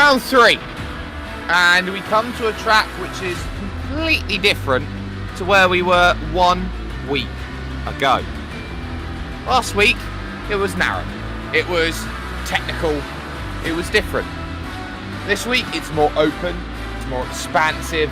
Round 3. And we come to a track which is completely different to where we were 1 week ago. Last week, it was narrow. It was technical. It was different. This week, it's more open. It's more expansive.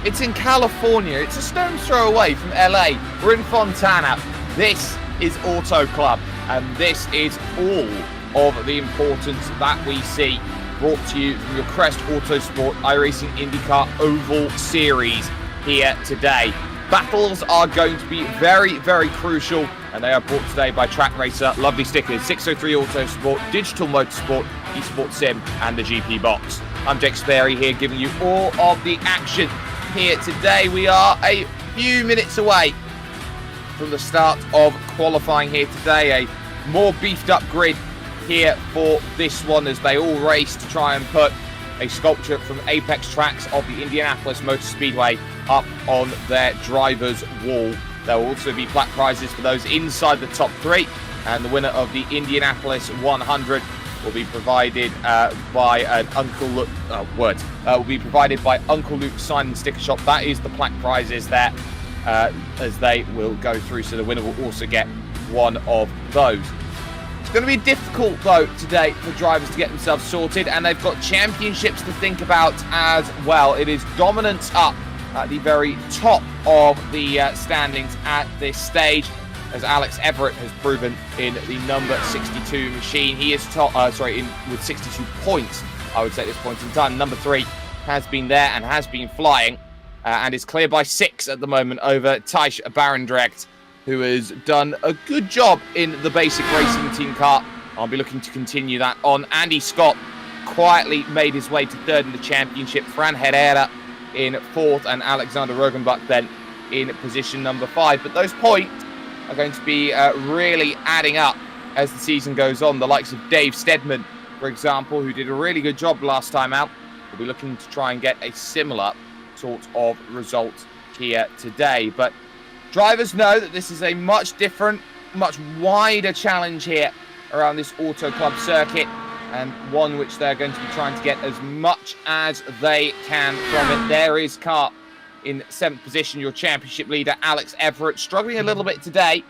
It's in California. It's a stone's throw away from LA. We're in Fontana. This is Auto Club. And this is all of the importance that we see, brought to you from your Crest Autosport iRacing IndyCar Oval Series here today. Battles are going to be very, very crucial, and they are brought today by Track Racer, lovely stickers, 603 Autosport, Digital Motorsport, Esports Sim, and the GP Box. I'm Dave Steadman here, giving you all of the action here today. We are a few minutes away from the start of qualifying here today. A more beefed up grid here for this one as they all race to try and put a sculpture from Apex Tracks of the Indianapolis Motor Speedway up on their driver's wall. There will also be plaque prizes for those inside the top 3, and the winner of the Indianapolis 100 will be provided by an Uncle Luke will be provided by Uncle Luke Sign and Sticker Shop. That is the plaque prizes there as they will go through, so the winner will also get one of those. It's going to be difficult, though, today for drivers to get themselves sorted, and they've got championships to think about as well. It is dominance up at the very top of the standings at this stage, as Alex Everitt has proven in the number 62 machine. He is with 62 points, I would say, at this point in time. Number 3 has been there and has been flying, and is clear by 6 at the moment over Thjis Barendregt, who has done a good job in the basic racing team car. I'll be looking to continue that on. Andy Scott quietly made his way to 3rd in the championship. Fran Herrera in 4th, and Alexander Rogenbuck then in position number 5. But those points are going to be really adding up as the season goes on. The likes of Dave Steadman, for example, who did a really good job last time out, will be looking to try and get a similar sort of result here today. But drivers know that this is a much different, much wider challenge here around this Auto Club circuit, and one which they're going to be trying to get as much as they can from it. There is car in 7th position, your championship leader, Alex Everitt, struggling a little bit today.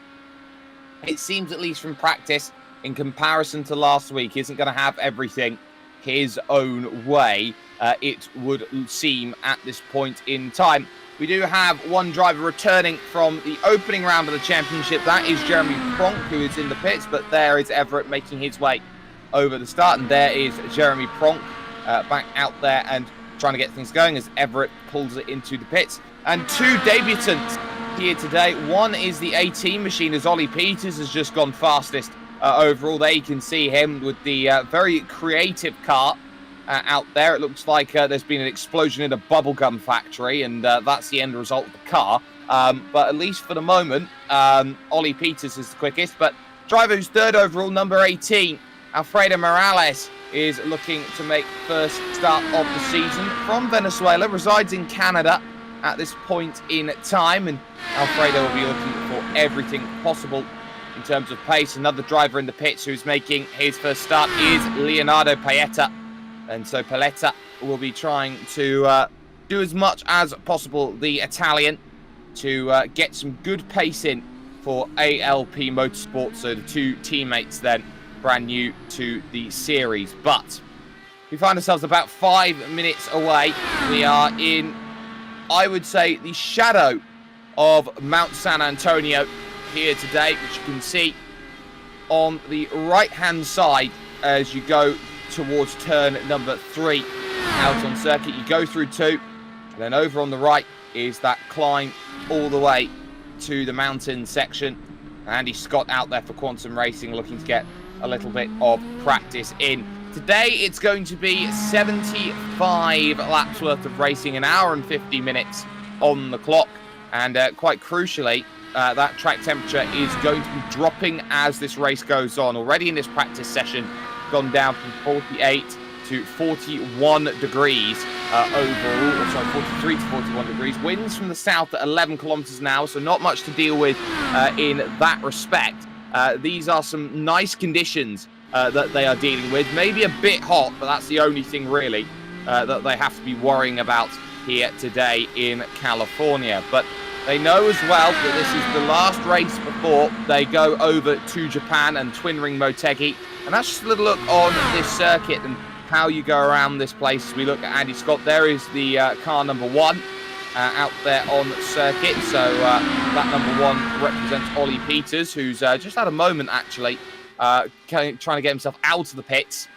It seems, at least from practice, in comparison to last week, isn't going to have everything his own way, it would seem at this point in time. We do have one driver returning from the opening round of the championship. That is Jeremy Pronk, who is in the pits, but there is Everett making his way over the start, and there is Jeremy Pronk back out there and trying to get things going as Everett pulls it into the pits. And 2 debutants here today. One is the 18 machine, as Olly Peters has just gone fastest overall. There you can see him with the very creative car out there. It looks like there's been an explosion in a bubblegum factory, and that's the end result of the car. But at least for the moment, Olly Peters is the quickest. But driver who's 3rd overall, number 18, Alfredo Morales, is looking to make first start of the season from Venezuela, resides in Canada at this point in time, and Alfredo will be looking for everything possible in terms of pace. Another driver in the pits who's making his first start is Leonardo Payetta, and so Payetta will be trying to do as much as possible, the Italian, to get some good pace in for ALP Motorsport, so the 2 teammates then brand new to the series. But we find ourselves about 5 minutes away. We are in, I would say, the shadow of Mount San Antonio here today, which you can see on the right-hand side as you go towards turn number 3 out on circuit. You go through 2, and then over on the right is that climb all the way to the mountain section. Andy Scott out there for Quantum Racing, looking to get a little bit of practice in. Today it's going to be 75 laps worth of racing, an hour and 50 minutes on the clock, and quite crucially, that track temperature is going to be dropping as this race goes on. Already in this practice session, gone down from 48 to 41 degrees overall, 43 to 41 degrees. Winds from the south at 11 kilometers an hour, so not much to deal with in that respect. These are some nice conditions that they are dealing with. Maybe a bit hot, but that's the only thing really that they have to be worrying about here today in California. But they know as well that this is the last race before they go over to Japan and Twin Ring Motegi. And that's just a little look on this circuit and how you go around this place. As we look at Andy Scott, there is the car number 1 out there on the circuit. So that number 1 represents Olly Peters, who's just had a moment actually trying to get himself out of the pits.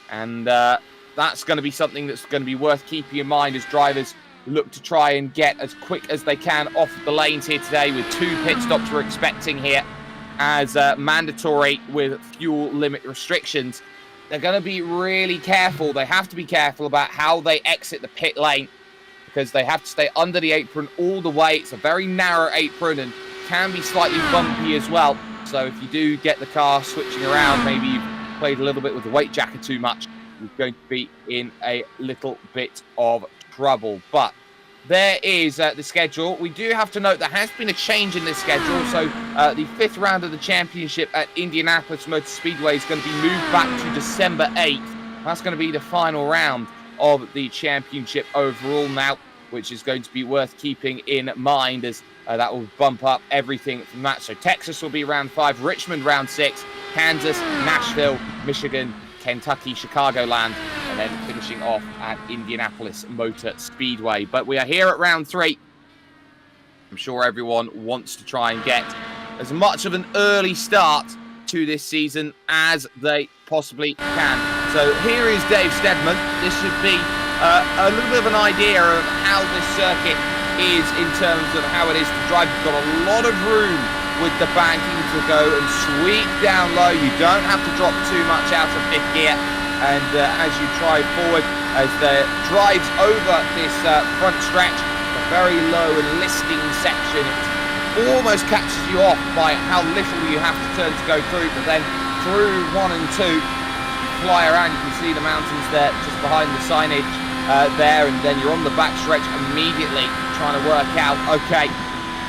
And that's going to be something that's going to be worth keeping in mind as drivers look to try and get as quick as they can off the lanes here today, with 2 pit stops we're expecting here as mandatory with fuel limit restrictions. They're going to be really careful. They have to be careful about how they exit the pit lane, because they have to stay under the apron all the way. It's a very narrow apron and can be slightly bumpy as well. So if you do get the car switching around, maybe you've played a little bit with the weight jacket too much, you're going to be in a little bit of trouble. But there is the schedule. We do have to note there has been a change in this schedule. So the 5th round of the championship at Indianapolis Motor Speedway is going to be moved back to December 8th. That's going to be the final round of the championship overall now, which is going to be worth keeping in mind, as that will bump up everything from that. So Texas will be round 5, Richmond round 6, Kansas, Nashville, Michigan, Kentucky, Chicagoland, and then finishing off at Indianapolis Motor Speedway. But we are here at round 3. I'm sure everyone wants to try and get as much of an early start to this season as they possibly can. So here is Dave Steadman. This should be a little bit of an idea of how this circuit is in terms of how it is to drive. You've got a lot of room with the banking to go and sweep down low. You don't have to drop too much out of 5th gear. And as you drive forward, as the drives over this front stretch, a very low and listing section, it almost catches you off by how little you have to turn to go through. But then through 1 and 2, you fly around. You can see the mountains there just behind the signage there, and then you're on the back stretch immediately trying to work out, okay,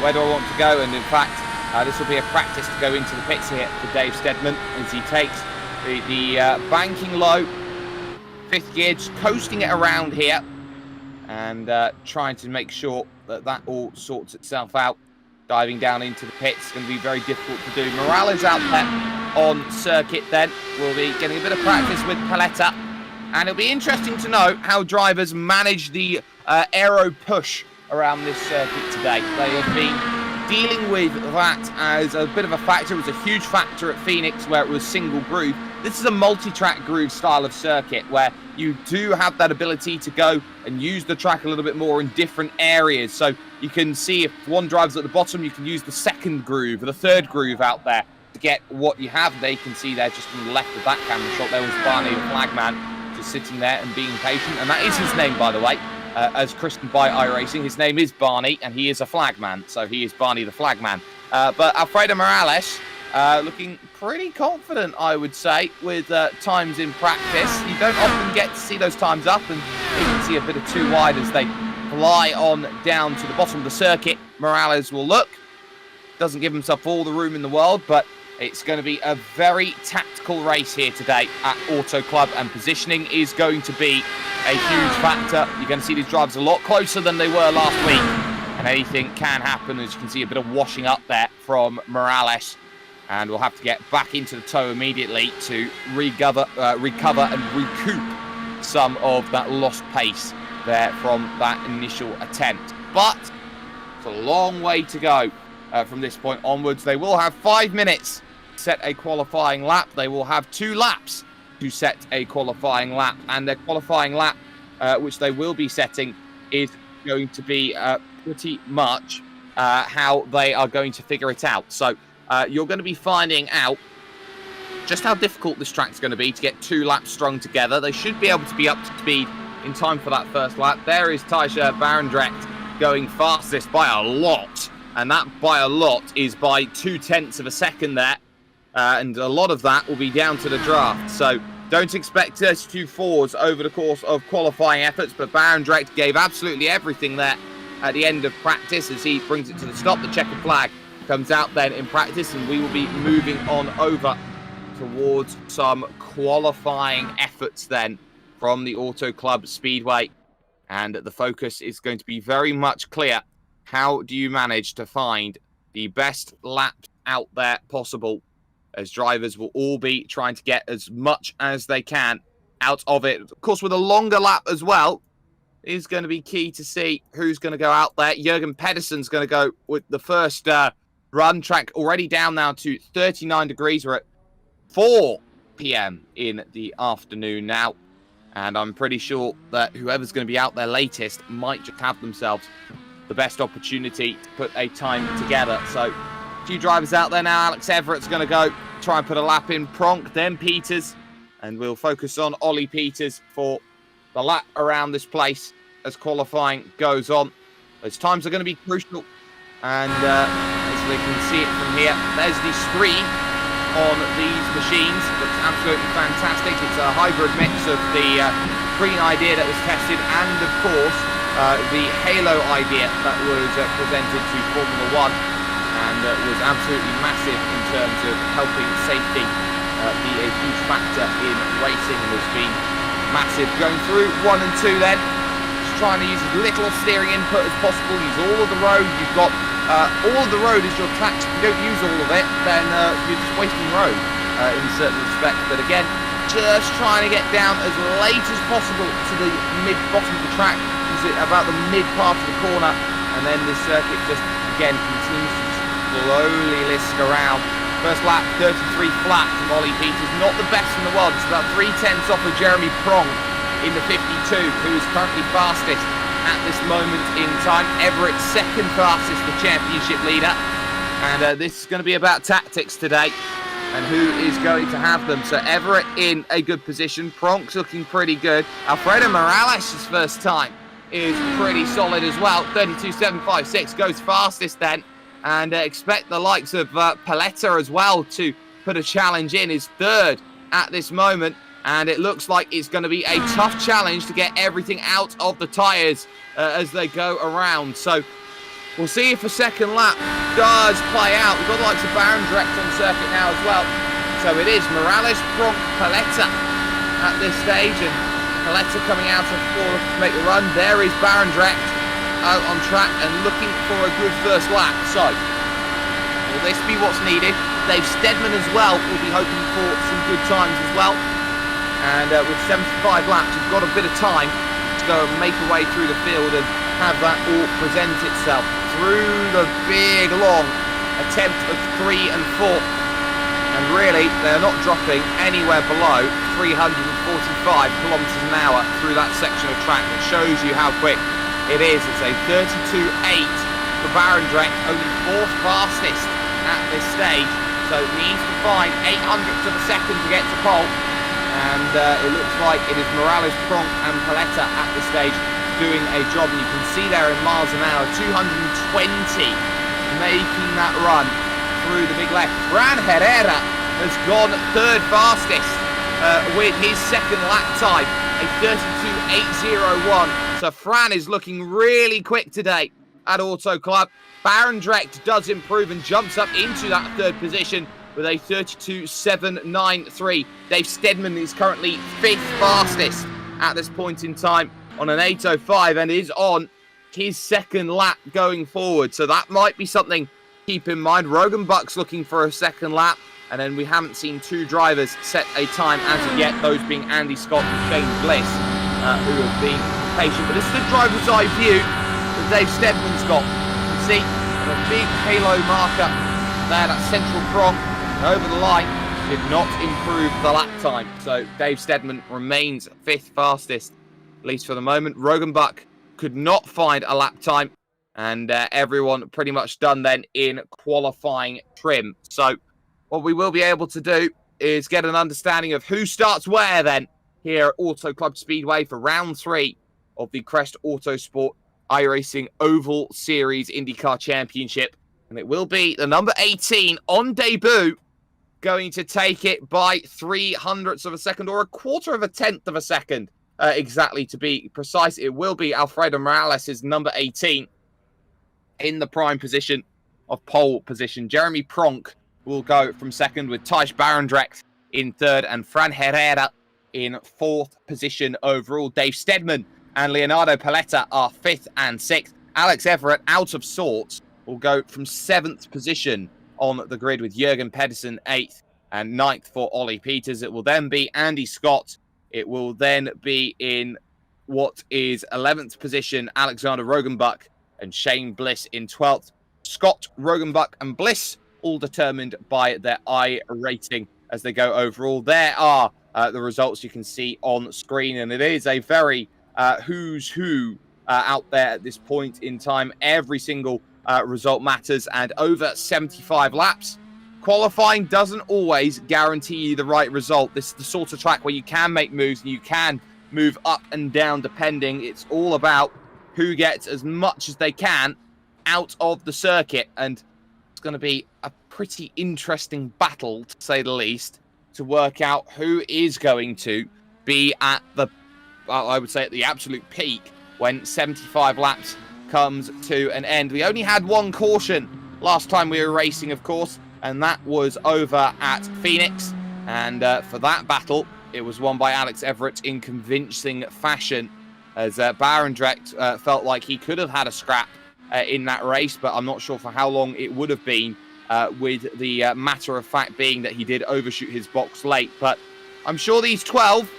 where do I want to go? And in fact, this will be a practice to go into the pits here for Dave Steadman as he takes the banking low, 5th gear, just coasting it around here and trying to make sure that that all sorts itself out. Diving down into the pits is going to be very difficult to do. Morales out there on circuit then. We'll be getting a bit of practice with Payetta. And it'll be interesting to know how drivers manage the aero push around this circuit today. They have been dealing with that as a bit of a factor. It was a huge factor at Phoenix where it was single groove. This is a multi-track groove style of circuit where you do have that ability to go and use the track a little bit more in different areas. So you can see if one drives at the bottom, you can use the 2nd groove or the 3rd groove out there to get what you have. They can see there just on the left of that camera shot, there was Barney the flagman just sitting there and being patient. And that is his name, by the way. As christened by iRacing, his name is Barney, and he is a flagman, so he is Barney the flagman. But Alfredo Morales looking pretty confident, I would say, with times in practice. You don't often get to see those times up, and you can see a bit of too wide as they fly on down to the bottom of the circuit. Morales will look, doesn't give himself all the room in the world, but it's going to be a very tactical race here today at Auto Club, and positioning is going to be a huge factor. You're going to see these drivers a lot closer than they were last week, and anything can happen. As you can see, a bit of washing up there from Morales, and we'll have to get back into the tow immediately to recover and recoup some of that lost pace there from that initial attempt. But it's a long way to go from this point onwards. They will have 5 minutes to set a qualifying lap. They will have 2 laps to set a qualifying lap, and their qualifying lap, which they will be setting, is going to be pretty much how they are going to figure it out. So you're going to be finding out just how difficult this track's going to be to get 2 laps strung together. They should be able to be up to speed in time for that first lap. There is Thjis Barendregt going fastest by a lot, and that by a lot is by 0.2 of a second there. And a lot of that will be down to the draft. So don't expect 32.4s over the course of qualifying efforts, but Barendregt gave absolutely everything there at the end of practice as he brings it to the stop. The checkered flag comes out then in practice, and we will be moving on over towards some qualifying efforts then from the Auto Club Speedway. And the focus is going to be very much clear. How do you manage to find the best laps out there possible, as drivers will all be trying to get as much as they can out of it. Of course, with a longer lap as well, is going to be key to see who's going to go out there. Jürgen Pedersen's going to go with the first run. Track already down now to 39 degrees. We're at 4 p.m. in the afternoon now. And I'm pretty sure that whoever's going to be out there latest might just have themselves the best opportunity to put a time together. So, a few drivers out there now. Alex Everitt's going to go try and put a lap in. Pronk, then Peters. And we'll focus on Olly Peters for the lap around this place as qualifying goes on. Those times are going to be crucial. And as we can see it from here, there's the screen on these machines. Looks absolutely fantastic. It's a hybrid mix of the green idea that was tested and, of course, the Halo idea that was presented to Formula One and was absolutely massive in terms of helping safety be a huge factor in racing, and has been massive. Going through 1 and 2 then, just trying to use as little steering input as possible, use all of the road. You've got all of the road is your track. If you don't use all of it, then you're just wasting road in certain respects. But again, just trying to get down as late as possible to the mid-bottom of the track, use it about the mid part of the corner, and then this circuit just, again, continues to slowly lisk around. First lap, 33 flat from Olly Peters. Not the best in the world. It's about 3/10 off of Jeremy Pronk in the 52, who is currently fastest at this moment in time. Everett second fastest, the championship leader. And this is going to be about tactics today and who is going to have them. So Everett in a good position. Pronk's looking pretty good. Alfredo Morales' first time is pretty solid as well. 32.756 goes fastest then. And expect the likes of Payetta as well to put a challenge in. His third at this moment. And it looks like it's going to be a tough challenge to get everything out of the tyres as they go around. So we'll see if a second lap does play out. We've got the likes of Barendregt on circuit now as well. So it is Morales, Pronk, Payetta at this stage. And Payetta coming out of 4 to make the run. There is Barendregt out on track and looking for a good first lap. So will this be what's needed? Dave Steadman as well will be hoping for some good times as well. And with 75 laps, you've got a bit of time to go and make a way through the field and have that all present itself through the big, long attempt of 3 and 4. And really, they're not dropping anywhere below 345 kilometres an hour through that section of track. It shows you how quick it is. It's a 32.8 for Barendregt, only 4th fastest at this stage. So it needs to find 800ths of a second to get to pole. And it looks like it is Morales, Pronk and Payetta at this stage doing a job. And you can see there in miles an hour, 220 making that run through the big left. Fran Herrera has gone 3rd fastest with his second lap time, a 32.801. So Fran is looking really quick today at Auto Club. Barendregt does improve and jumps up into that 3rd position with a 32.793. Dave Steadman is currently 5th fastest at this point in time on an 8.05 and is on his second lap going forward. So that might be something to keep in mind. Rogenbuck's looking for a second lap. And then we haven't seen 2 drivers set a time as of yet, those being Andy Scott and Shane Bliss, who have been patient. But this is the driver's eye view that Dave Steadman's got. You see, a big halo marker there, that central prong over the line did not improve the lap time. So Dave Steadman remains 5th fastest, at least for the moment. Rogenbuck could not find a lap time, and everyone pretty much done then in qualifying trim. So what we will be able to do is get an understanding of who starts where then here at Auto Club Speedway for round 3 of the Crest Autosport iRacing Oval Series IndyCar Championship. And it will be the number 18 on debut going to take it by 0.03 of a second, or 0.25 of a second, exactly to be precise. It will be Alfredo Morales' number 18 in the prime position of pole position. Jeremy Pronk will go from second with Thjis Barendregt in third, and Fran Herrera in fourth position overall. Dave Steadman and Leonardo Payetta are fifth and sixth. Alex Everitt, out of sorts, will go from seventh position on the grid with Jürgen Pedersen eighth and ninth for Olly Peters. It will then be Andy Scott. It will then be in what is 11th position, Alexander Rogenbuck and Shane Bliss in 12th. Scott, Rogenbuck and Bliss all determined by their iRacing as they go overall. There are the results you can see on screen, and it is a very who's who out there at this point in time. Every single result matters, and over 75 laps. Qualifying doesn't always guarantee you the right result. This is the sort of track where you can make moves and you can move up and down depending. It's all about who gets as much as they can out of the circuit, and it's going to be a pretty interesting battle, to say the least, to work out who is going to be at the, I would say, at the absolute peak when 75 laps comes to an end. We only had one caution last time we were racing, of course, and that was over at Phoenix. And for that battle, it was won by Alex Everitt in convincing fashion, as Barendregt felt like he could have had a scrap in that race, but I'm not sure for how long it would have been, with the matter of fact being that he did overshoot his box late. But I'm sure these 12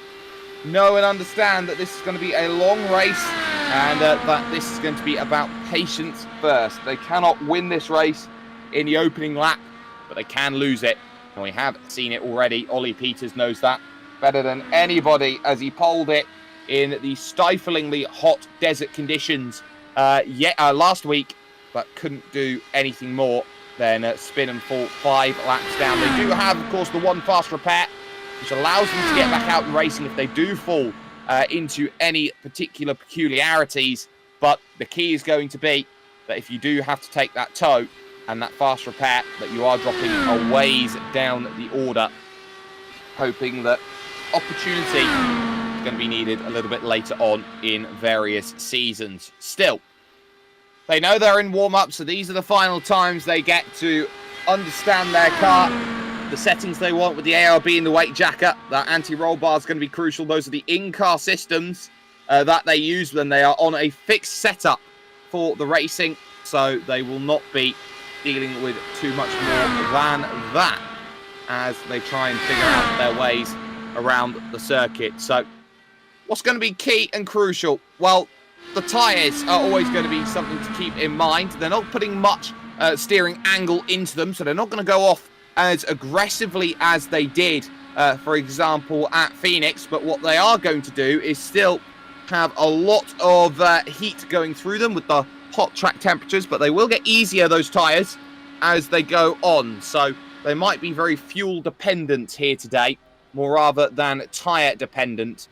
know and understand that this is going to be a long race, and that this is going to be about patience first. They cannot win this race in the opening lap, but they can lose it, and we have seen it already. Olly Peters knows that better than anybody as he poled it in the stiflingly hot desert conditions last week, but couldn't do anything more than spin and fall 5 laps down. They do have, of course, the one fast repair, which allows them to get back out and racing if they do fall into any particular peculiarities. But the key is going to be that if you do have to take that tow and that fast repair, that you are dropping a ways down the order, hoping that opportunity is going to be needed a little bit later on in various seasons. Still, they know they're in warm-up, so these are the final times they get to understand their car, the settings they want with the ARB and the weight jacker. That anti-roll bar is going to be crucial. Those are the in-car systems that they use when they are on a fixed setup for the racing, so they will not be dealing with too much more than that as they try and figure out their ways around the circuit. So what's going to be key and crucial? Well, the tyres are always going to be something to keep in mind. They're not putting much steering angle into them, so they're not going to go off as aggressively as they did, for example, at Phoenix. But what they are going to do is still have a lot of heat going through them with the hot track temperatures, but they will get easier, those tyres, as they go on. So they might be very fuel dependent here today, more rather than tyre dependent,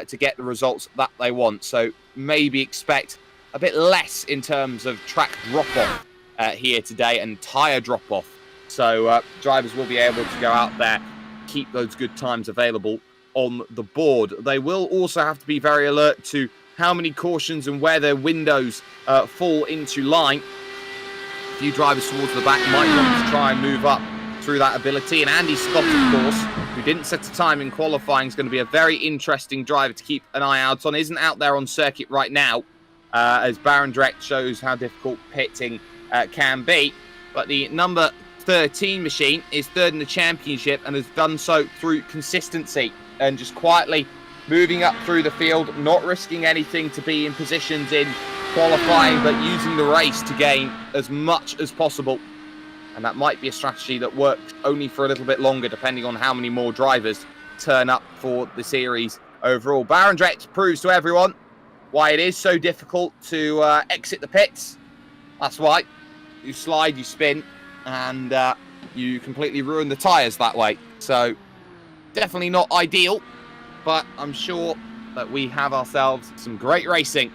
to get the results that they want. So maybe expect a bit less in terms of track drop-off here today and tyre drop-off. So drivers will be able to go out there, keep those good times available on the board. They will also have to be very alert to how many cautions and where their windows fall into line. A few drivers towards the back might want to try and move up through that ability. And Andy Scott, of course, who didn't set a time in qualifying, is going to be a very interesting driver to keep an eye out on. Isn't out there on circuit right now, as Barendregt shows how difficult pitting can be. But the number 13 machine is third in the championship and has done so through consistency and just quietly moving up through the field, not risking anything to be in positions in qualifying, but using the race to gain as much as possible. And that might be a strategy that works only for a little bit longer, depending on how many more drivers turn up for the series overall. Barendregt proves to everyone why it is so difficult to exit the pits. That's why you slide, you spin, and you completely ruin the tyres that way. So definitely not ideal, but I'm sure that we have ourselves some great racing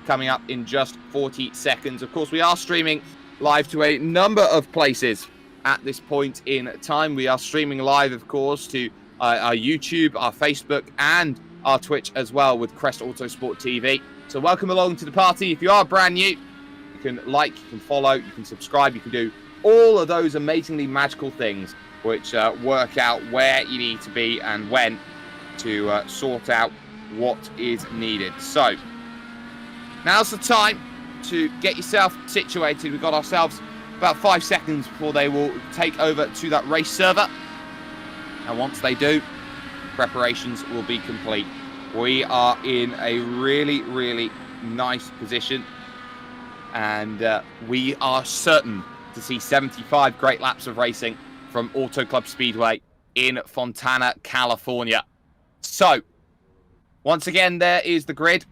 coming up in just 40 seconds. Of course, we are streaming live to a number of places at this point in time. We are streaming live, of course, to our YouTube, our Facebook, and our Twitch as well with Crest Autosport TV. So welcome along to the party. If you are brand new, you can like, you can follow, you can subscribe, you can do all of those amazingly magical things which work out where you need to be and when to sort out what is needed. So now's the time to get yourself situated. We've got ourselves about 5 seconds before they will take over to that race server. And once they do, preparations will be complete. We are in a really, really nice position. And we are certain to see 75 great laps of racing from Auto Club Speedway in Fontana, California. So, once again, there is the grid.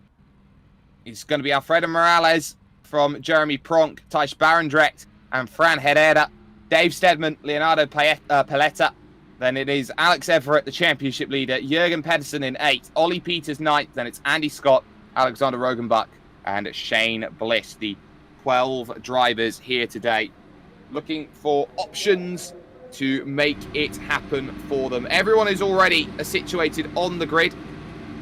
It's going to be Alfredo Morales from Jeremy Pronk, Thjis Barendregt, and Fran Herrera, Dave Steadman, Leonardo Payetta. Then it is Alex Everitt, the championship leader, Jürgen Pedersen in 8th, Olly Peters 9th, then it's Andy Scott, Alexander Rogenbuck, and Shane Bliss, the 12 drivers here today, looking for options to make it happen for them. Everyone is already situated on the grid,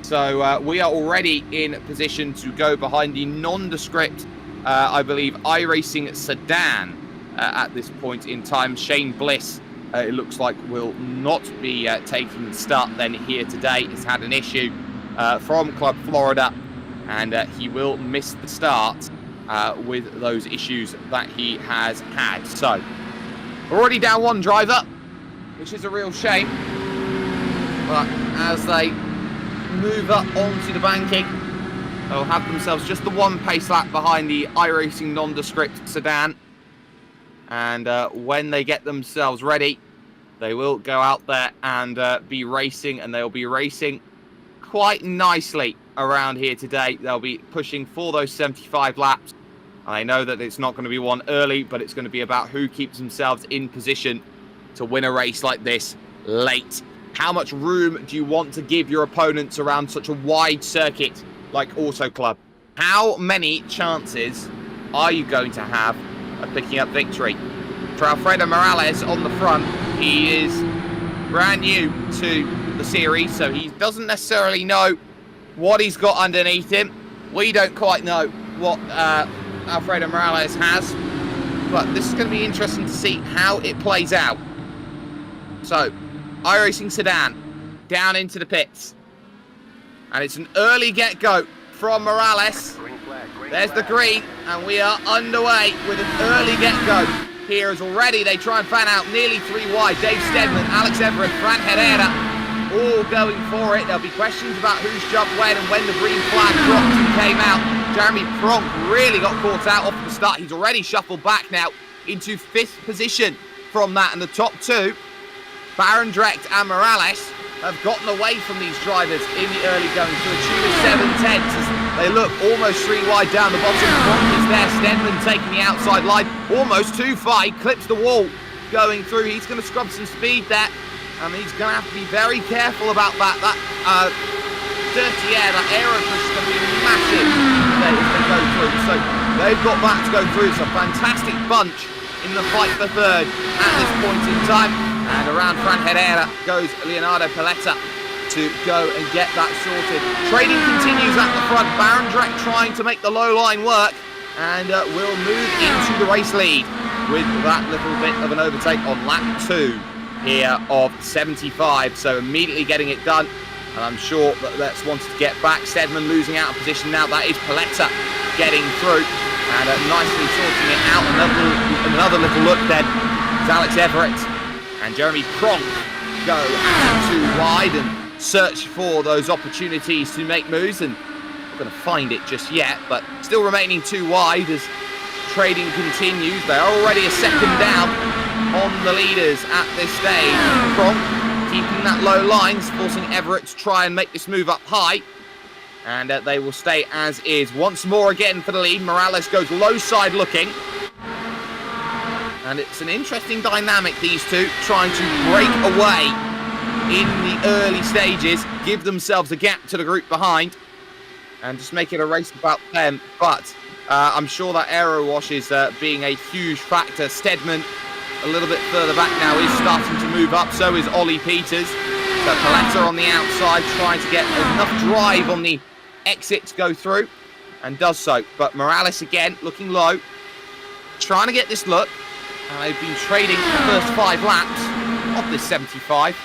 so we are already in position to go behind the nondescript, I believe, iRacing sedan at this point in time. Shane Bliss, it looks like, will not be taking the start then here today. He's had an issue from Club Florida, and he will miss the start with those issues that he has had. So, we're already down one driver, which is a real shame. But as they move up onto the banking, they'll have themselves just the one pace lap behind the iRacing nondescript sedan. And when they get themselves ready, they will go out there and be racing, and they'll be racing quite nicely around here today. They'll be pushing for those 75 laps. I know that it's not going to be one early, but it's going to be about who keeps themselves in position to win a race like this late. How much room do you want to give your opponents around such a wide circuit like Auto Club? How many chances are you going to have of picking up victory? For Alfredo Morales on the front, he is brand new to the series, so he doesn't necessarily know what he's got underneath him. We don't quite know what Alfredo Morales has, but this is going to be interesting to see how it plays out. So, iRacing sedan down into the pits, and it's an early get-go from Morales. There's the green, and we are underway with an early get-go here as already they try and fan out nearly 3 wide. Dave Steadman, Alex Everitt, Fran Herrera, all going for it. There'll be questions about who's jumped when and when the green flag dropped and came out. Jeremy Pronk really got caught out off the start. He's already shuffled back now into 5th position from that. And the top 2, Barendregt and Morales, have gotten away from these drivers in the early going to a tune of 7/10 as they look almost 3 wide down the bottom. Pronk is there. Steadman taking the outside line, almost too far. He clips the wall going through. He's going to scrub some speed there. And he's going to have to be very careful about that. That dirty air, that aero push is going to be massive if they go through. So they've got that to go through. It's a fantastic bunch in the fight for 3rd at this point in time. And around Fran Herrera goes Leonardo Payetta to go and get that sorted. Trading continues at the front. Barendregt trying to make the low line work. And will move into the race lead with that little bit of an overtake on lap 2. Here of 75, so immediately getting it done, and I'm sure that that's wanted to get back. Stedman losing out of position now. That is Payetta getting through and nicely sorting it out. Another little look then as Alex Everitt and Jeremy Pronk go out 2 wide and search for those opportunities to make moves, and not going to find it just yet, but still remaining 2 wide as trading continues. They're already a second down on the leaders at this stage. Pronk keeping that low line, forcing Everett to try and make this move up high. And they will stay as is. Once more again for the lead. Morales goes low side looking. And it's an interesting dynamic, these two, trying to break away in the early stages, give themselves a gap to the group behind, and just make it a race about them. But I'm sure that aero wash is being a huge factor. Stedman, a little bit further back now, is starting to move up. So is Olly Peters. So Payetta on the outside, trying to get enough drive on the exit to go through, and does so. But Morales again, looking low, trying to get this look. And they've been trading the first 5 laps of this 75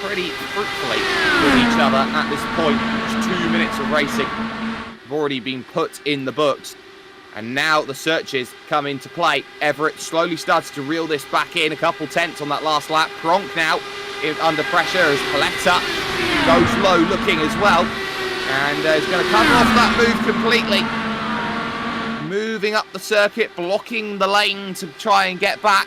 pretty fruitfully with each other at this point. Just 2 minutes of racing have already been put in the books. And now the searches come into play. Everett slowly starts to reel this back in. A couple tenths on that last lap. Pronk now under pressure as Payetta goes low looking as well. And is going to cover off that move completely. Moving up the circuit, blocking the lane to try and get back.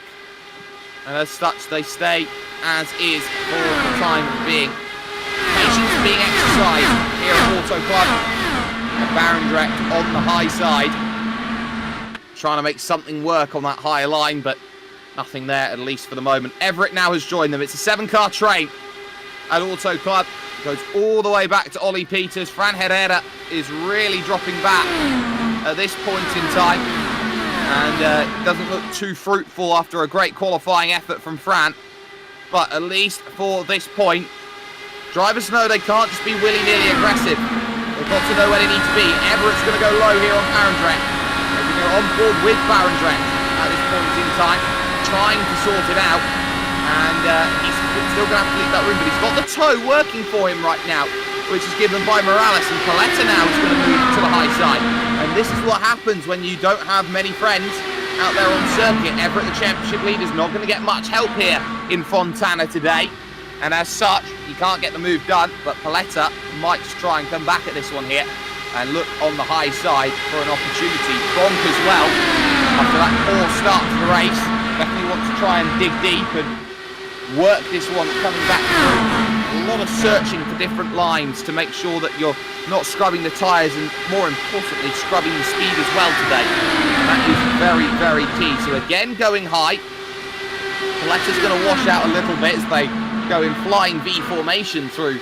And as such, they stay as is for the time being. Patience being exercised here at Auto Club. And Barendregt on the high side, trying to make something work on that high line, but nothing there, at least for the moment. Everett now has joined them. It's a 7-car train at Auto Club. Goes all the way back to Olly Peters. Fran Herrera is really dropping back at this point in time. And doesn't look too fruitful after a great qualifying effort from Fran. But at least for this point, drivers know they can't just be willy-nilly aggressive. They've got to know where they need to be. Everett's going to go low here on Barendregt. They're going to go on board with Barendregt at this point in time, trying to sort it out. And he's still going to have to leave that room, but he's got the toe working for him right now, which is given by Morales. And Payetta now is going to move to the high side. And this is what happens when you don't have many friends out there on circuit. Everett, the championship leader, is not going to get much help here in Fontana today. And as such, you can't get the move done, but Payetta might just try and come back at this one here and look on the high side for an opportunity. Pronk as well, after that poor start to the race, definitely wants to try and dig deep and work this one coming back through. A lot of searching for different lines to make sure that you're not scrubbing the tyres and, more importantly, scrubbing the speed as well today. And that is very, very key. So again, going high. Payetta's going to wash out a little bit as they go in flying V formation through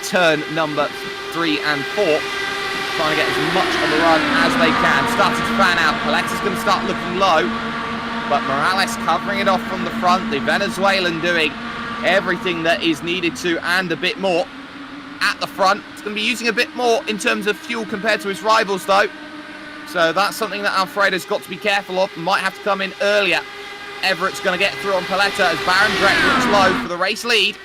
turn number 3 and 4. Trying to get as much of the run as they can. Starting to fan out. Payetta's going to start looking low. But Morales covering it off from the front. The Venezuelan doing everything that is needed to and a bit more at the front. It's going to be using a bit more in terms of fuel compared to his rivals though. So that's something that Alfredo's got to be careful of. Might have to come in earlier. Everett's going to get through on Payetta as Barendregt looks low for the race lead.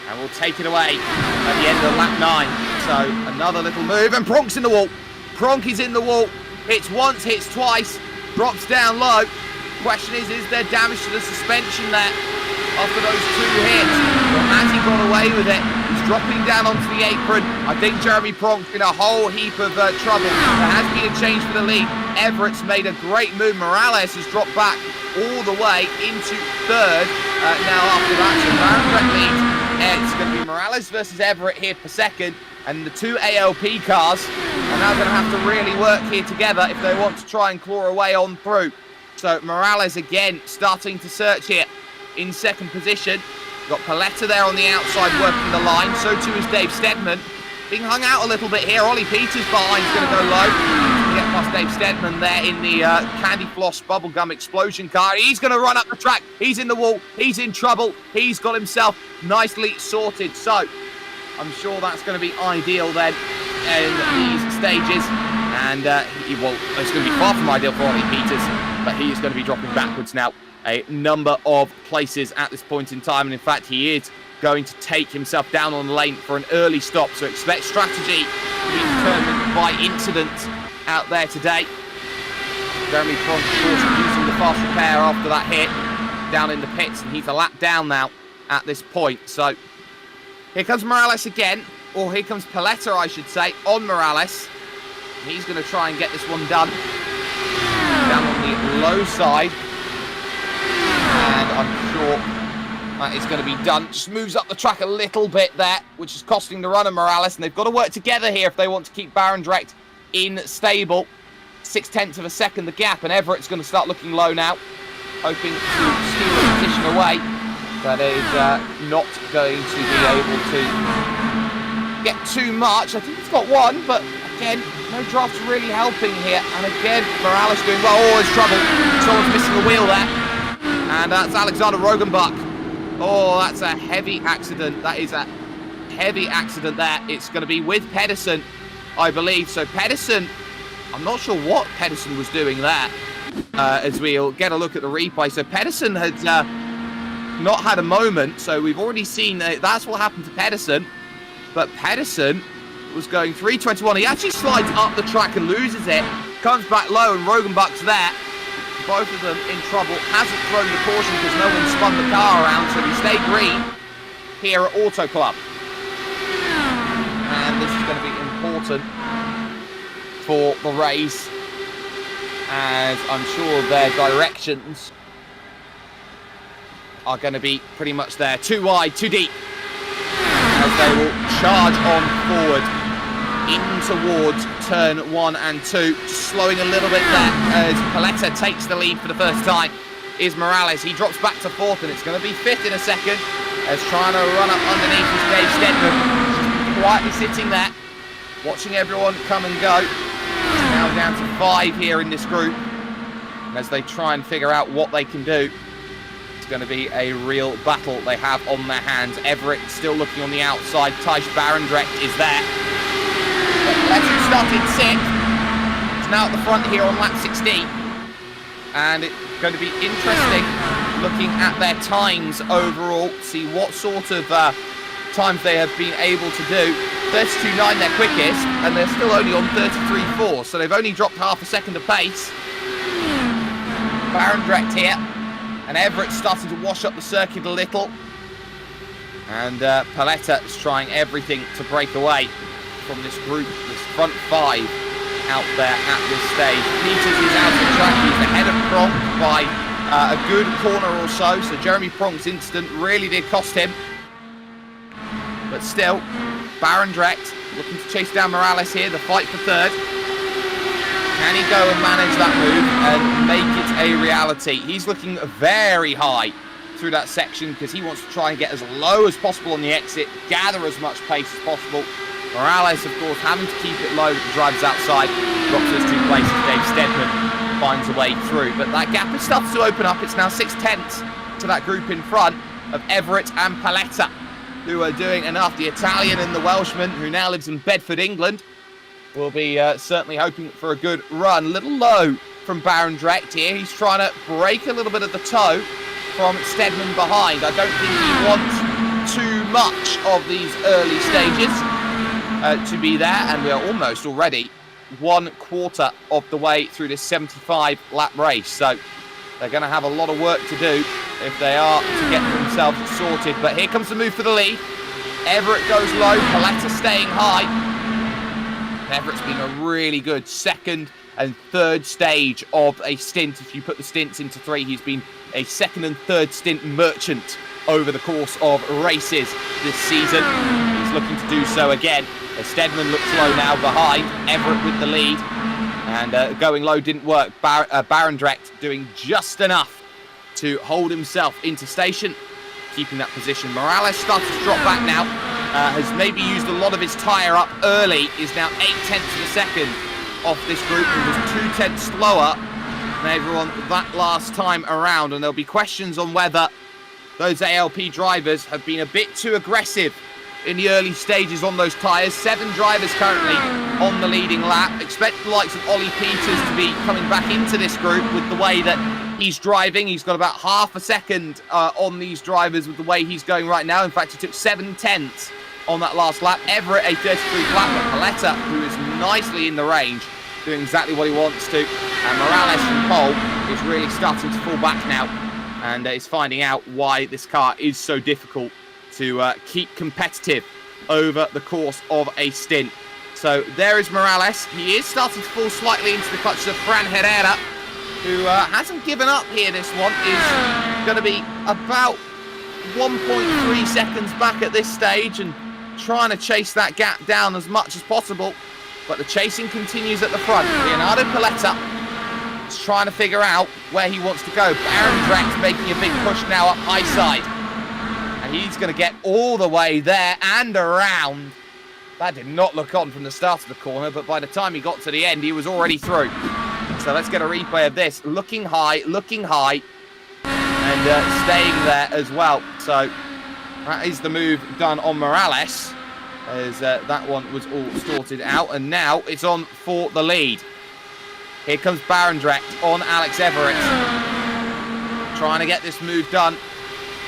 And we'll take it away at the end of lap 9. So another little move and Pronk's in the wall. Pronk is in the wall. Hits once, hits twice, drops down low. Question is there damage to the suspension there after those 2 hits? Or has he gone away with it? He's dropping down onto the apron. I think Jeremy Pronk's in a whole heap of trouble. There has been a change for the lead. Everett's made a great move. Morales has dropped back all the way into 3rd now after that. So Barendregt leads. It's going to be Morales versus Everett here for 2nd. And the 2 ALP cars are now going to have to really work here together if they want to try and claw away on through. So Morales again starting to search here in 2nd position. Got Payetta there on the outside working the line. So too is Dave Steadman. Being hung out a little bit here. Olly Peters behind is going to go low. Get past Dave Steadman there in the Candy Floss Bubblegum Explosion car. He's going to run up the track. He's in the wall. He's in trouble. He's got himself nicely sorted. So I'm sure that's going to be ideal then in these stages. And it's going to be far from ideal for Olly Peters. But he is going to be dropping backwards now a number of places at this point in time. And in fact, he is going to take himself down on the lane for an early stop. So expect strategy to be determined by incident out there today. Jeremy Pronk, of course, using the fast repair after that hit down in the pits. And he's a lap down now at this point. So here comes Morales again. Or here comes Payetta, I should say, on Morales. He's going to try and get this one done. Down on the low side. And I'm sure that is going to be done. Just moves up the track a little bit there, which is costing the run of Morales. And they've got to work together here if they want to keep Barendregt in stable. 0.6 of a second the gap. And Everett's going to start looking low now. Hoping to steal the position away. That is not going to be able to get too much. I think he's got one, but again, no draft really helping here. And again, Morales doing well. Oh, there's trouble. Someone's missing a wheel there. And that's Alexander Rogenbuck. Oh, that's a heavy accident. That is a heavy accident there. It's going to be with Pedersen, I believe. So Pedersen, I'm not sure what Pedersen was doing there. as we'll get a look at the replay. So Pedersen had not had a moment, so we've already seen that's what happened to Pedersen. But Pedersen was going 321. He actually slides up the track and loses it, comes back low, and Rogenbuck's there. Both of them in trouble. Hasn't thrown the caution because no one spun the car around, so we stay green here at Auto Club. And this is going to be important for the race, as I'm sure their directions are going to be pretty much there. Too wide, too deep, as they will charge on forward in towards turn 1 and 2, just slowing a little bit there as Payetta takes the lead for the first time. Is Morales. He drops back to 4th, and it's going to be 5th in a second, as trying to run up underneath is Dave Steadman, just quietly sitting there, watching everyone come and go. It's now down to 5 here in this group, and as they try and figure out what they can do, it's going to be a real battle they have on their hands. Everett still looking on the outside. Thjis Barendregt is there. Let's start in 6th. It's now at the front here on lap 16. And it's going to be interesting looking at their times overall, see what sort of times they have been able to do. 32.9 their quickest, and they're still only on 33.4, so they've only dropped half a second of pace. Barendregt here, and Everett starting to wash up the circuit a little. And Payetta is trying everything to break away from this group, this front 5 out there at this stage. Peters is out of the track. He's ahead of Pronk by a good corner or so. So Jeremy Pronk's incident really did cost him. But still, Barendregt looking to chase down Morales here. The fight for 3rd. Can he go and manage that move and make it a reality? He's looking very high through that section because he wants to try and get as low as possible on the exit, gather as much pace as possible. Morales, of course, having to keep it low, drives outside, drops those 2 places. Dave Steadman finds a way through. But that gap has started to open up. It's now 6/10 to that group in front of Everett and Payetta, who are doing enough. The Italian and the Welshman, who now lives in Bedford, England, will be certainly hoping for a good run. A little low from Barendregt here. He's trying to break a little bit of the toe from Stadman behind. I don't think he wants too much of these early stages to be there, and we are almost already 1/4 of the way through this 75 lap race, so they're going to have a lot of work to do if they are to get themselves sorted. But here comes the move for the lead. Everett goes low, Payetta staying high. Everett's been a really good 2nd and 3rd stage of a stint. If you put the stints into 3, he's been a 2nd and 3rd stint merchant over the course of races this season. He's looking to do so again. Stedman looks low now behind. Everett with the lead. And going low didn't work. Barendregt doing just enough to hold himself into station, keeping that position. Morales starts to drop back now. Has maybe used a lot of his tyre up early. Is now 0.8 of a second off this group. He was 0.2 slower than everyone that last time around. And there'll be questions on whether those ALP drivers have been a bit too aggressive in the early stages on those tyres. 7 drivers currently on the leading lap. Expect the likes of Olly Peters to be coming back into this group with the way that he's driving. He's got about half a second on these drivers with the way he's going right now. In fact, he took 7/10 on that last lap. Everett a 33 lap, but Payetta, who is nicely in the range, doing exactly what he wants to. And Morales from pole is really starting to fall back now, and is finding out why this car is so difficult to keep competitive over the course of a stint. So there is Morales. He is starting to fall slightly into the clutches of Fran Herrera, who hasn't given up here. This one is going to be about 1.3 seconds back at this stage and trying to chase that gap down as much as possible. But the chasing continues at the front. Leonardo Payetta is trying to figure out where he wants to go. Barendregt making a big push now up high side. And he's going to get all the way there and around. That did not look on from the start of the corner, but by the time he got to the end, he was already through. So let's get a replay of this. Looking high, and staying there as well. So that is the move done on Morales, as that one was all sorted out. And now it's on for the lead. Here comes Barendregt on Alex Everitt. Trying to get this move done.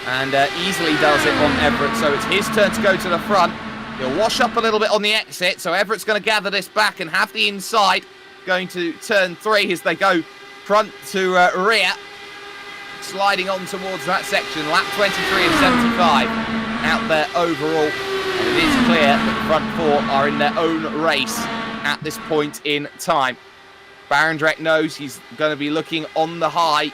And easily does it on Everett. So it's his turn to go to the front. He'll wash up a little bit on the exit. So Everett's going to gather this back and have the inside. Going to turn 3 as they go front to rear. Sliding on towards that section. Lap 23 of 75 out there overall. And it is clear that the front 4 are in their own race at this point in time. Barendregt knows he's going to be looking on the high,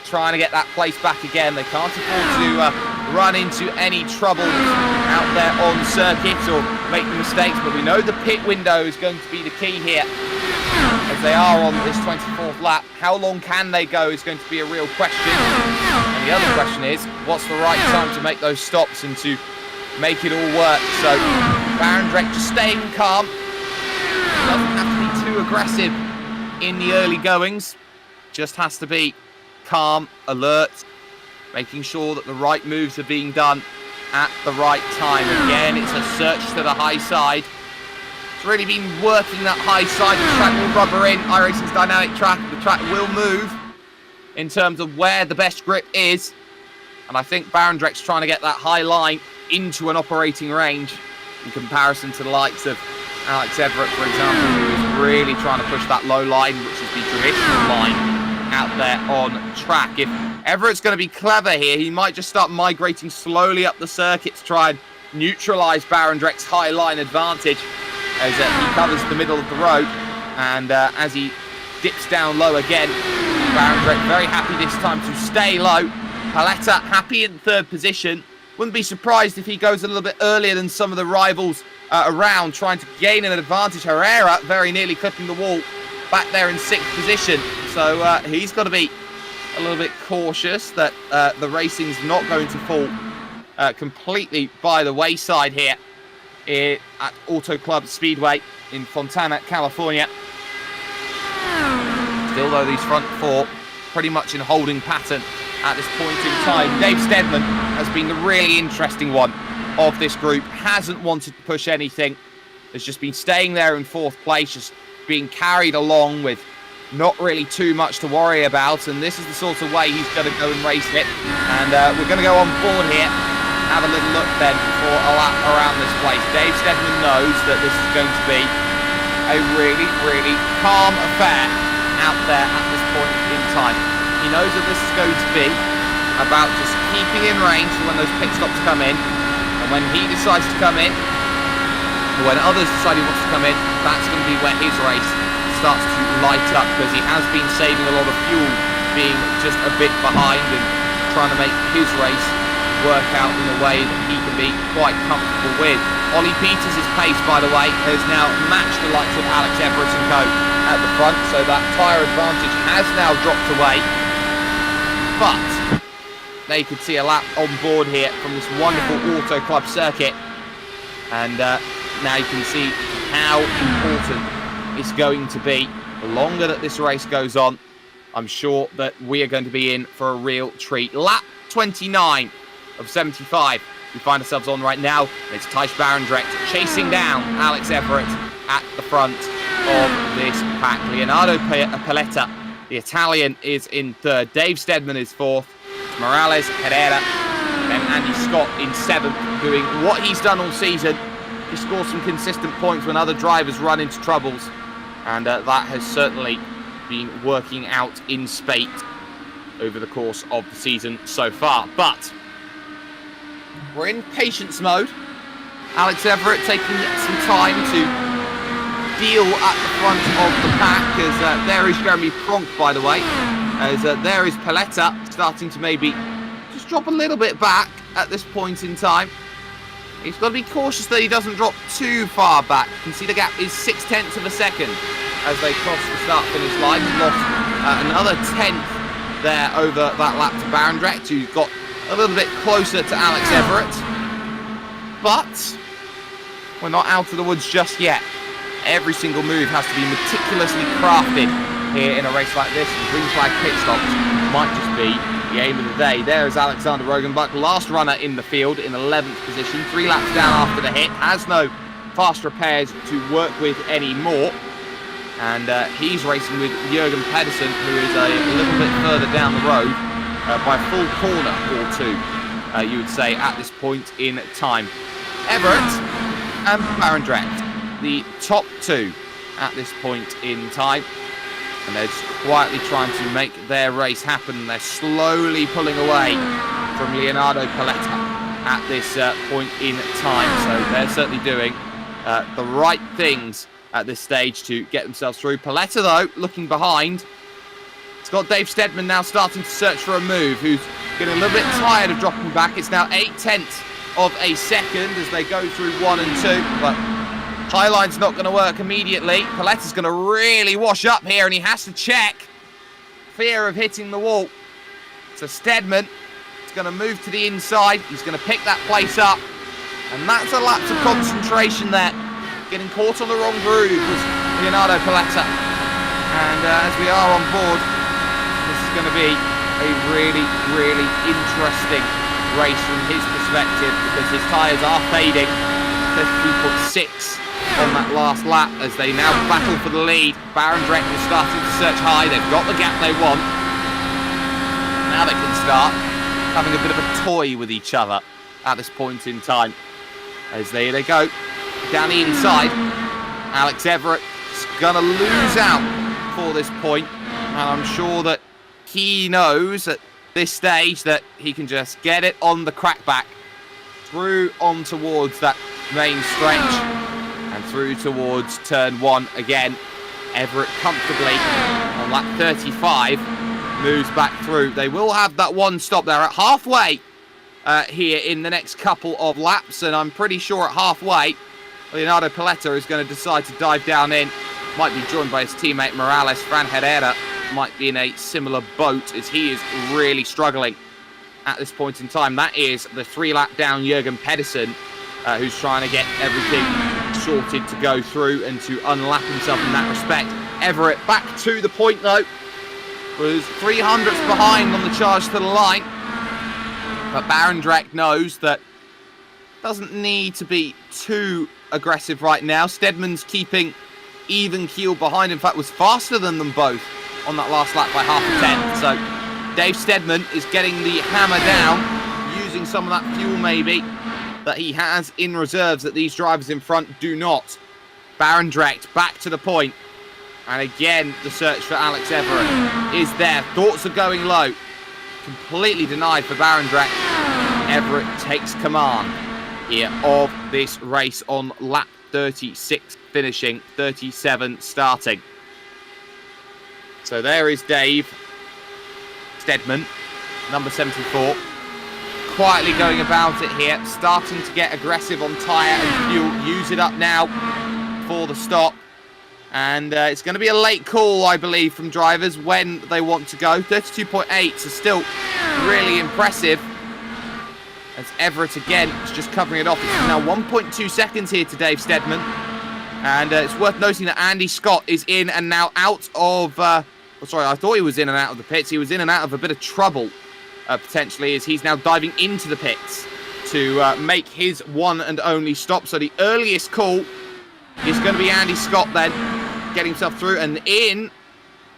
trying to get that place back again. They can't afford to run into any trouble out there on circuit or make the mistakes, but we know the pit window is going to be the key here as they are on this 24th lap. How long can they go is going to be a real question. And the other question is, what's the right time to make those stops and to make it all work? So Barendregt just staying calm. Doesn't have to be too aggressive in the early goings. Just has to be calm, alert, making sure that the right moves are being done at the right time. Again, it's a search to the high side. It's really been working that high side. The track will rubber in. iRacing's dynamic track. The track will move in terms of where the best grip is. And I think Barendrecht's trying to get that high line into an operating range in comparison to the likes of Alex Everitt, for example, who is really trying to push that low line, which is the traditional line out there on track. If Everett's going to be clever here, he might just start migrating slowly up the circuit to try and neutralise Barendrecht's high line advantage as he covers the middle of the road. And as he dips down low again, Barendregt very happy this time to stay low. Payetta happy in 3rd position. Wouldn't be surprised if he goes a little bit earlier than some of the rivals around, trying to gain an advantage. Herrera very nearly clipping the wall back there in 6th position. So he's got to be a little bit cautious that the racing's not going to fall completely by the wayside here at Auto Club Speedway in Fontana, California. Still though, these front 4 pretty much in holding pattern at this point in time. Dave Steadman has been the really interesting one of this group. Hasn't wanted to push anything. Has just been staying there in 4th place, just being carried along with not really too much to worry about. And this is the sort of way he's going to go and race it. And we're going to go on board here, have a little look then for a lap around this place. Dave Steadman knows that this is going to be a really, really calm affair out there at this point in time. He knows that this is going to be about just keeping in range for when those pit stops come in. And when he decides to come in, or when others decide he wants to come in, that's going to be where his race starts to light up, because he has been saving a lot of fuel, being just a bit behind and trying to make his race work out in a way that he can be quite comfortable with. Olly Peters' pace, by the way, has now matched the likes of Alex Everitt and co at the front, so that tyre advantage has now dropped away. But they could see a lap on board here from this wonderful Auto Club circuit. And now you can see how important it's going to be. The longer that this race goes on, I'm sure that we are going to be in for a real treat. Lap 29 of 75 we find ourselves on right now. It's Thjis Barendregt chasing down Alex Everitt at the front of this pack. Leonardo Payetta, the Italian, is in 3rd. Dave Steadman is 4th. Morales, Herrera, and Andy Scott in 7th, doing what he's done all season. He scores some consistent points when other drivers run into troubles, and that has certainly been working out in spate over the course of the season so far. But we're in patience mode. Alex Everitt taking some time to deal at the front of the pack, as there is Jeremy Pronk, by the way, as there is Payetta starting to maybe just drop a little bit back at this point in time. He's got to be cautious that he doesn't drop too far back. You can see the gap is 0.6 of a second as they cross the start-finish line. He's lost another 10th there over that lap to Barendregt, who got a little bit closer to Alex Everitt. But we're not out of the woods just yet. Every single move has to be meticulously crafted here in a race like this. And green flag pit stops might just be the aim of the day. There is Alexander Rogenbuck, last runner in the field, in 11th position, 3 laps down after the hit, has no fast repairs to work with anymore. And he's racing with Jürgen Pedersen, who is a little bit further down the road by a full corner or two, you would say, at this point in time. Everett and Barendregt, the top two at this point in time. And they're just quietly trying to make their race happen. They're slowly pulling away from Leonardo Payetta at this point in time. So they're certainly doing the right things at this stage to get themselves through. Payetta, though, looking behind. It's got Dave Steadman now starting to search for a move, who's getting a little bit tired of dropping back. It's now 0.8 of a second as they go through 1 and 2. But Highline's not going to work immediately. Paletta's going to really wash up here, and he has to check. Fear of hitting the wall. So Stadman is going to move to the inside. He's going to pick that place up. And that's a lapse of concentration there. Getting caught on the wrong groove was Leonardo Payetta. And as we are on board, this is going to be a really, really interesting race from his perspective, because his tyres are fading. 33.6 on that last lap as they now battle for the lead. Barendregt is starting to search high. They've got the gap they want. Now they can start having a bit of a toy with each other at this point in time. As they go down the inside, Alex Everitt is going to lose out for this point, and I'm sure that he knows at this stage that he can just get it on the crackback through on towards that main stretch and through towards turn 1 again. Everett comfortably on lap 35 moves back through. They will have that one stop there at halfway here in the next couple of laps, and I'm pretty sure at halfway Leonardo Payetta is going to decide to dive down in. Might be joined by his teammate Morales. Fran Herrera might be in a similar boat as he is really struggling at this point in time. That is the 3-lap down Jürgen Pedersen, who's trying to get everything sorted to go through and to unlap himself in that respect. Everett back to the point though, was 300ths behind on the charge to the line. But Barendregt knows that doesn't need to be too aggressive right now. Stedman's keeping even keel behind. In fact, was faster than them both on that last lap by half a tenth. So Dave Steadman is getting the hammer down, using some of that fuel maybe that he has in reserves that these drivers in front do not. Barendregt back to the point. And again, the search for Alex Everitt is there. Thoughts are going low. Completely denied for Barendregt. Everett takes command here of this race on lap 36 finishing, 37 starting. So there is Dave Steadman, number 74, quietly going about it here, starting to get aggressive on tyre and fuel. Use it up now for the stop. And it's going to be a late call, I believe, from drivers when they want to go. 32.8, so still really impressive. As Everett again is just covering it off. It's now 1.2 seconds here to Dave Steadman. And it's worth noting that Andy Scott is in and now out of... sorry, I thought he was in and out of the pits. He was in and out of a bit of trouble, potentially, as he's now diving into the pits to make his one and only stop. So the earliest call is going to be Andy Scott then, getting himself through. And in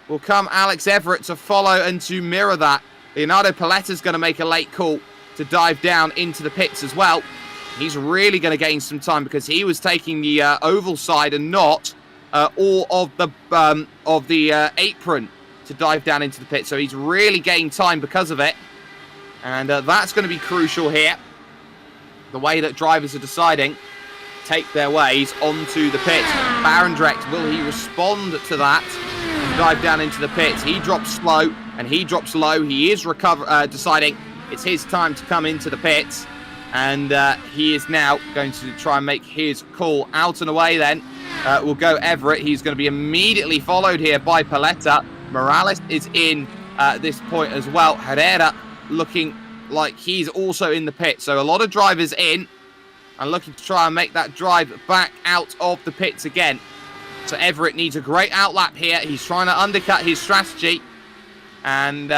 will come Alex Everitt to follow and to mirror that. Leonardo Payetta is going to make a late call to dive down into the pits as well. He's really going to gain some time because he was taking the oval side and not all of the apron to dive down into the pit. So he's really gained time because of it. And that's going to be crucial here. The way that drivers are deciding to take their ways onto the pit. Barendregt, will he respond to that and dive down into the pits? He drops slow and he drops low. He is deciding it's his time to come into the pits, and he is now going to try and make his call. Out and away then will go Everett. He's going to be immediately followed here by Payetta. Morales is in this point as well. Herrera looking like he's also in the pit. So a lot of drivers in and looking to try and make that drive back out of the pits again. So Everett needs a great outlap here. He's trying to undercut his strategy, and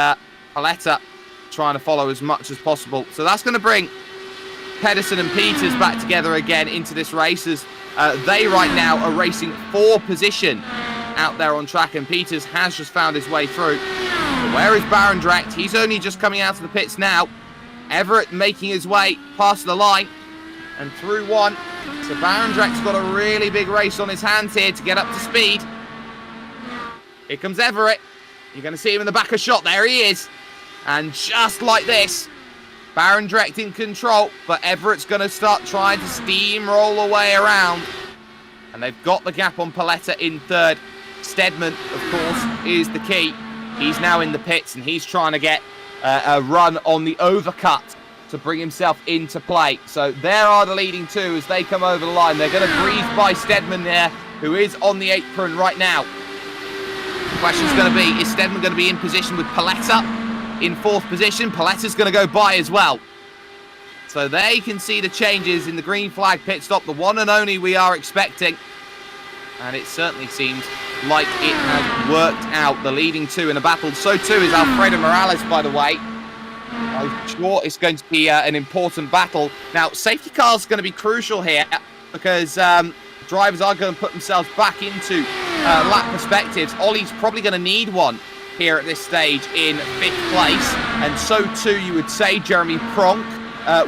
Payetta trying to follow as much as possible. So that's going to bring Pedersen and Peters back together again into this race, as they right now are racing for position out there on track, and Peters has just found his way through. But where is Barendregt? He's only just coming out of the pits now. Everett making his way past the line and through one. So Barendrecht's got a really big race on his hands here to get up to speed. Here comes Everett. You're going to see him in the back of shot. There he is. And just like this, Barendregt in control, but Everett's going to start trying to steamroll away around. And they've got the gap on Payetta in third. Steadman, of course, is the key. He's now in the pits, and he's trying to get a run on the overcut to bring himself into play. So there are the leading two as they come over the line. They're going to breeze by Steadman there, who is on the apron right now. The question's going to be, is Steadman going to be in position with Payetta in fourth position? Paletta's going to go by as well. So they can see the changes in the green flag pit stop, the one and only we are expecting. And it certainly seems like it has worked out, the leading two in a battle. So too is Alfredo Morales, by the way. I'm sure it's going to be an important battle. Now, safety cars going to be crucial here because drivers are going to put themselves back into lap perspectives. Olly's probably going to need one here at this stage in fifth place. And so too, you would say, Jeremy Pronk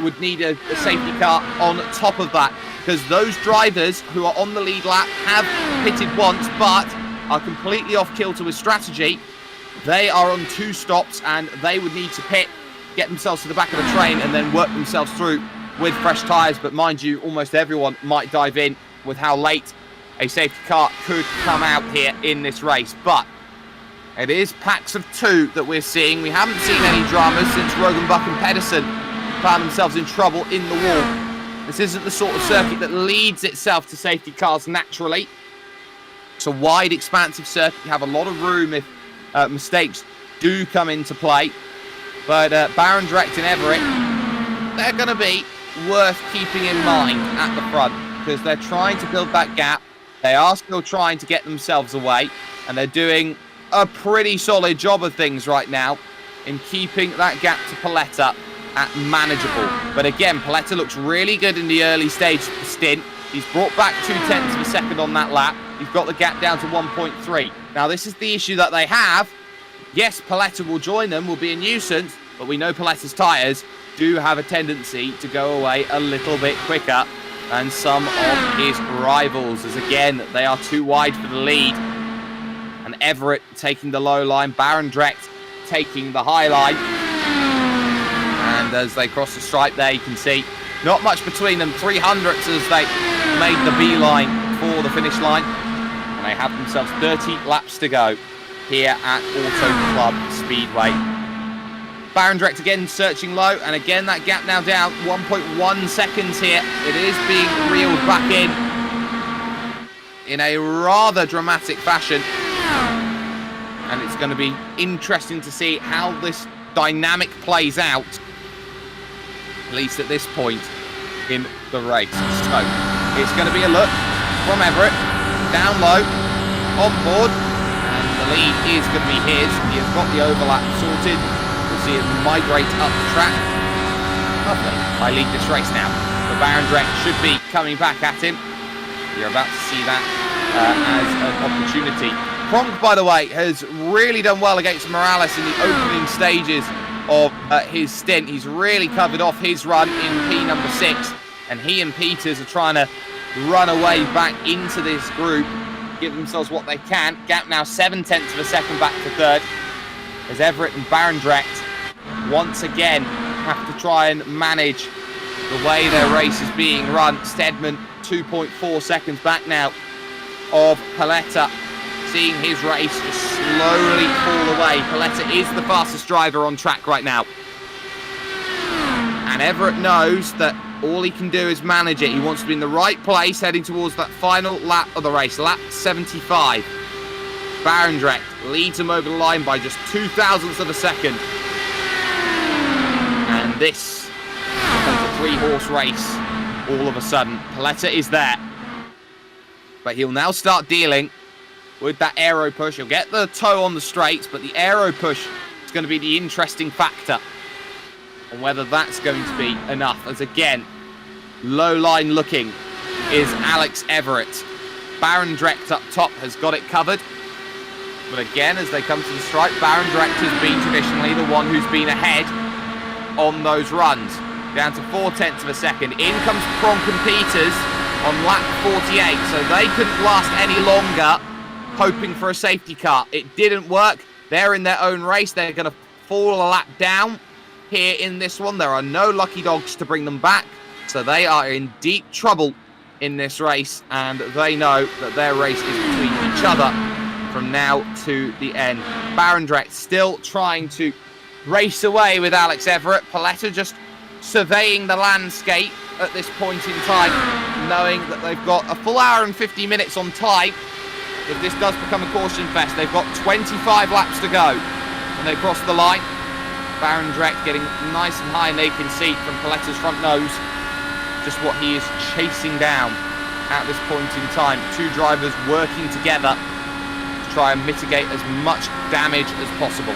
would need a safety car on top of that, because those drivers who are on the lead lap have pitted once but are completely off kilter with strategy. They are on two stops and they would need to pit, get themselves to the back of the train and then work themselves through with fresh tyres. But mind you, almost everyone might dive in with how late a safety car could come out here in this race. But it is packs of two that we're seeing. We haven't seen any dramas since Rogenbuck and Pedersen found themselves in trouble in the wall. This isn't the sort of circuit that leads itself to safety cars naturally. It's a wide, expansive circuit. You have a lot of room if mistakes do come into play. But Barendregt and Everett, they're going to be worth keeping in mind at the front, because they're trying to build that gap. They are still trying to get themselves away, and they're doing a pretty solid job of things right now in keeping that gap to Payetta at manageable. But again, Payetta looks really good in the early stage of the stint. He's brought back 0.2 of a second on that lap. He's got the gap down to 1.3. Now, this is the issue that they have. Yes, Payetta will join them, will be a nuisance, but we know Paletta's tyres do have a tendency to go away a little bit quicker than some of his rivals, as again, they are too wide for the lead. And Everett taking the low line, Barendregt taking the high line. And as they cross the stripe there, you can see not much between them. 300ths as they made the beeline for the finish line. And they have themselves 30 laps to go here at Auto Club Speedway. Barendregt again searching low, and again that gap now down 1.1 seconds here. It is being reeled back in a rather dramatic fashion. And it's going to be interesting to see how this dynamic plays out, at least at this point in the race. So it's going to be a look from Everett, down low, on board, and the lead is going to be his. He has got the overlap sorted. We'll see him migrate up the track. Lovely. I lead this race now. The Barendregt should be coming back at him. You're about to see that as an opportunity. Pronk, by the way, has really done well against Morales in the opening stages of his stint. He's really covered off his run in P number 6, and he and Peters are trying to run away back into this group, give themselves what they can. Gap now 0.7 of a second back to third, as Everett and Barendregt once again have to try and manage the way their race is being run. Stadman 2.4 seconds back now of Payetta, seeing his race just slowly fall away. Payetta is the fastest driver on track right now. And Everett knows that all he can do is manage it. He wants to be in the right place heading towards that final lap of the race, lap 75. Barendregt leads him over the line by just 0.02 of a second. And this becomes a 3-horse race all of a sudden. Payetta is there, but he'll now start dealing with that aero push. He'll get the toe on the straights, but the aero push is going to be the interesting factor on whether that's going to be enough. As again, low line looking is Alex Everitt. Barendregt up top has got it covered. But again, as they come to the stripe, Barendregt has been traditionally the one who's been ahead on those runs. Down to 0.4 of a second. In comes Peters on lap 48, so they couldn't last any longer hoping for a safety car. It didn't work. They're in their own race. They're going to fall a lap down here in this one. There are no lucky dogs to bring them back, so they are in deep trouble in this race, and they know that their race is between each other from now to the end. Barendregt still trying to race away with Alex Everitt. Payetta just surveying the landscape at this point in time, knowing that they've got a full hour and 50 minutes on time. If this does become a caution fest, they've got 25 laps to go when they cross the line. Barendregt getting nice and high, and they can see from Payetta's front nose just what he is chasing down at this point in time. Two drivers working together to try and mitigate as much damage as possible.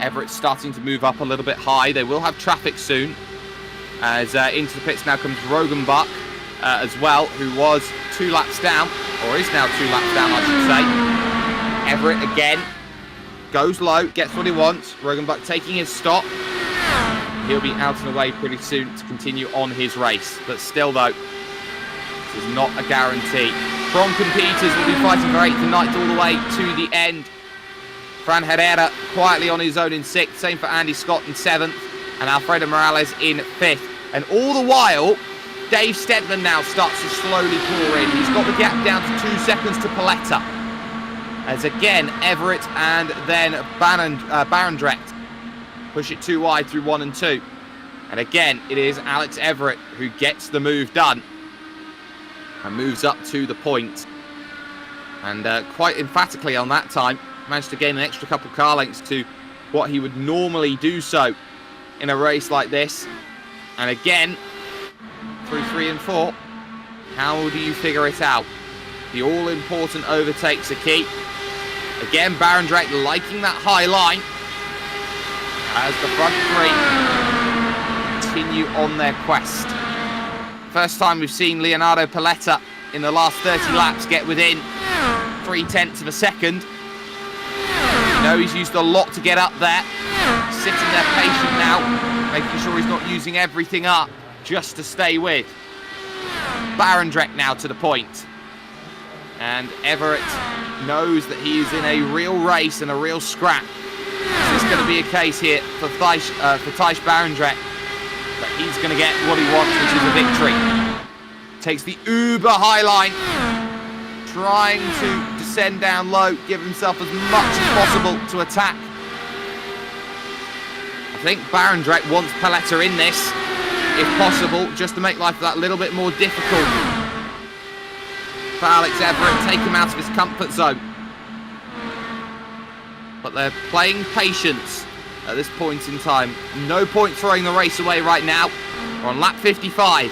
Everett's starting to move up a little bit high. They will have traffic soon, as into the pits now comes Rogenbuck as well, who was 2 laps down, or is now 2 laps down, I should say. Everett again goes low, gets what he wants. Rogenbuck taking his stop. He'll be out and away pretty soon to continue on his race. But still, though, this is not a guarantee. Peters will be fighting for 8th tonight all the way to the end. Fran Herrera quietly on his own in 6th. Same for Andy Scott in 7th. And Alfredo Morales in 5th. And all the while, Dave Steadman now starts to slowly pour in. He's got the gap down to 2 seconds to Payetta. As again, Everett and then Barendregt push it too wide through 1 and 2. And again, it is Alex Everitt who gets the move done and moves up to the point. And quite emphatically on that time, managed to gain an extra couple car lengths to what he would normally do so in a race like this. And again, through 3 and 4, how do you figure it out? The all-important overtakes are key. Again, Barendregt liking that high line as the front 3 continue on their quest. First time we've seen Leonardo Payetta in the last 30 laps get within 0.3 of a second. You know he's used a lot to get up there. Sitting there patient now, making sure he's not using everything up just to stay with. Barendregt now to the point. And Everett knows that he is in a real race and a real scrap. This is going to be a case here for Thjis Barendregt that he's going to get what he wants, which is a victory. Takes the uber high line, trying to descend down low, give himself as much as possible to attack. I think Barendregt wants Payetta in this, if possible, just to make life that little bit more difficult for Alex Everitt, take him out of his comfort zone. But they're playing patience at this point in time. No point throwing the race away right now. We're on lap 55,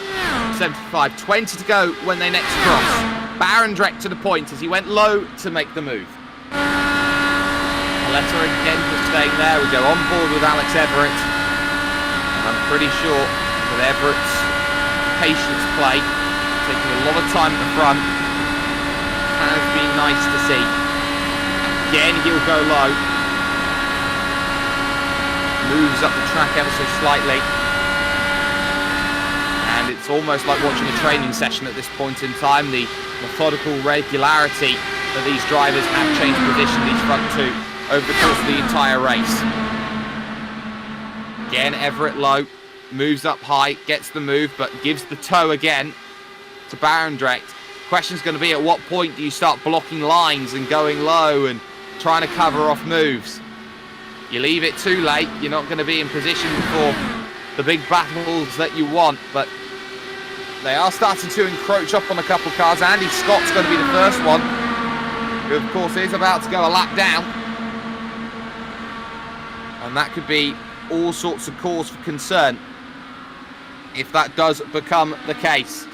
75, 20 to go when they next cross. Barendregt to the point as he went low to make the move. Payetta again just staying there. We go on board with Alex Everitt. And I'm pretty sure that Everett's patience play, taking a lot of time at the front, has been nice to see. Again, he'll go low. Moves up the track ever so slightly. And it's almost like watching a training session at this point in time. The methodical regularity that these drivers have changed position, these front 2, over the course of the entire race. Again, Everett low. Moves up high, gets the move, but gives the toe again to Barendregt. Question's going to be, at what point do you start blocking lines and going low and trying to cover off moves? You leave it too late, you're not going to be in position for the big battles that you want, but they are starting to encroach up on a couple cars. Andy Scott's going to be the first one, who of course is about to go a lap down. And that could be all sorts of cause for concern if that does become the case.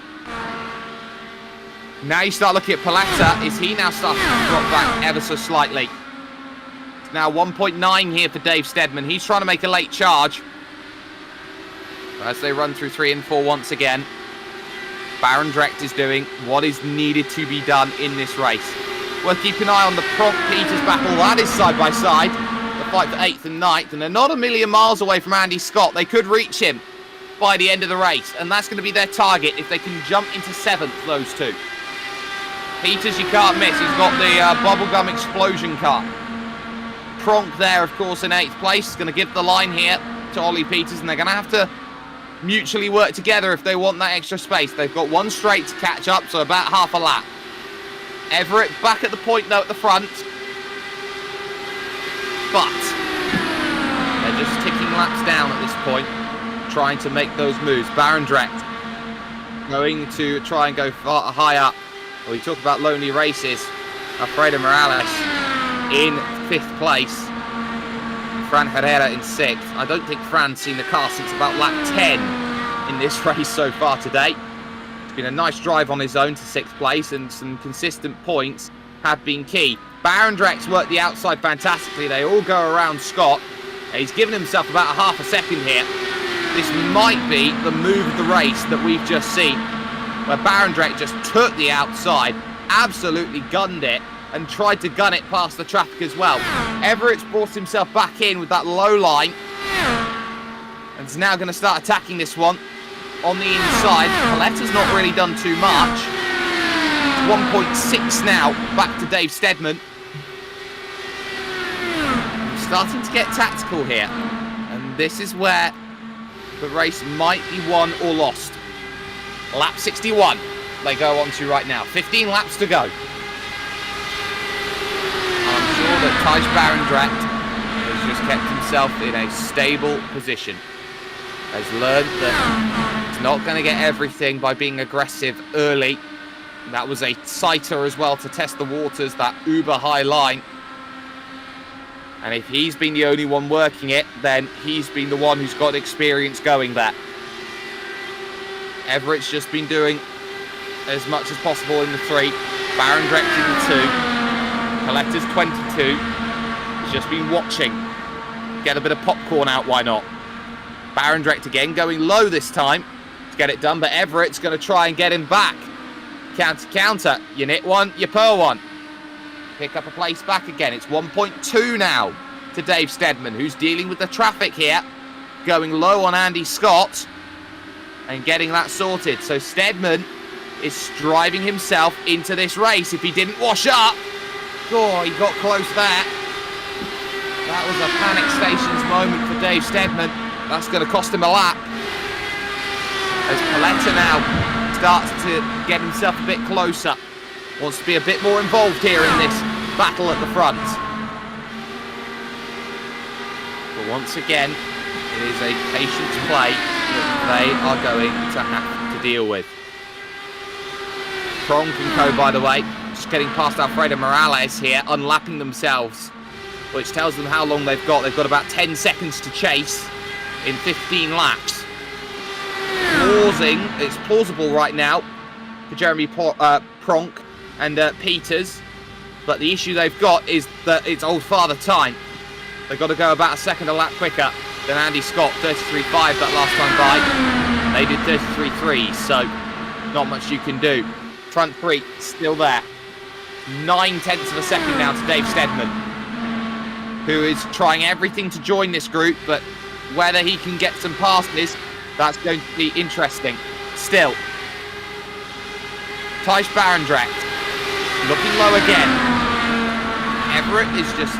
Now you start looking at Payetta. Is he now starting to drop back ever so slightly? It's now 1.9 here for Dave Steadman. He's trying to make a late charge. As they run through 3 and 4 once again, Barendregt is doing what is needed to be done in this race. We'll keep an eye on the Peters battle. That is side by side. The fight for 8th and 9th. And they're not a million miles away from Andy Scott. They could reach him by the end of the race. And that's going to be their target if they can jump into 7th, those two. Peters, you can't miss. He's got the bubblegum explosion car. Pronk there, of course, in 8th place. He's going to give the line here to Olly Peters. And they're going to have to mutually work together if they want that extra space. They've got one straight to catch up, so about half a lap. Everett back at the point though at the front. But they're just ticking laps down at this point, trying to make those moves. Barendregt going to try and go far, high up. Well, we talk about lonely races. Alfredo Morales in 5th place. Fran Herrera in 6th. I don't think Fran's seen the car since about lap 10 in this race so far today. It's been a nice drive on his own to 6th place, and some consistent points have been key. Barendrecht's worked the outside fantastically. They all go around Scott. He's given himself about a half a second here. This might be the move of the race that we've just seen, where Barendregt just took the outside, absolutely gunned it, and tried to gun it past the traffic as well. Everett's brought himself back in with that low line, and is now going to start attacking this one on the inside. Payetta's not really done too much. 1.6 now, back to Dave Steadman. Starting to get tactical here, and this is where the race might be won or lost. Lap 61 they go on to right now. 15 laps to go. I'm sure that Thjis Barendregt has just kept himself in a stable position. Has learned that he's not going to get everything by being aggressive early. That was a sighter as well to test the waters, that uber high line. And if he's been the only one working it, then he's been the one who's got experience going there. Everett's just been doing as much as possible in the 3. Barendregt in the 2. Payetta's 22. He's just been watching. Get a bit of popcorn out, why not? Barendregt again going low this time to get it done, but Everett's going to try and get him back. Counter. You nit one, you purr one. Pick up a place back again. It's 1.2 now to Dave Steadman, who's dealing with the traffic here. Going low on Andy Scott and getting that sorted. So Steadman is driving himself into this race. If he didn't wash up, oh, he got close there. That was a panic stations moment for Dave Steadman. That's going to cost him a lap. As Payetta now starts to get himself a bit closer. Wants to be a bit more involved here in this battle at the front. But once again, it is a patience play that they are going to have to deal with. Pronk and co, by the way, just getting past Alfredo Morales here, unlapping themselves, which tells them how long they've got. They've got about 10 seconds to chase in 15 laps. It's plausible right now for Jeremy Pronk and Peters, but the issue they've got is that it's old father time. They've got to go about a second a lap quicker than Andy Scott, 33.5 that last time by. They did 33.3, so not much you can do. Front 3 still there. 9/10 of a second now to Dave Steadman, who is trying everything to join this group, but whether he can get some passes, that's going to be interesting. Still, Thjis Barendregt looking low again. Everett is just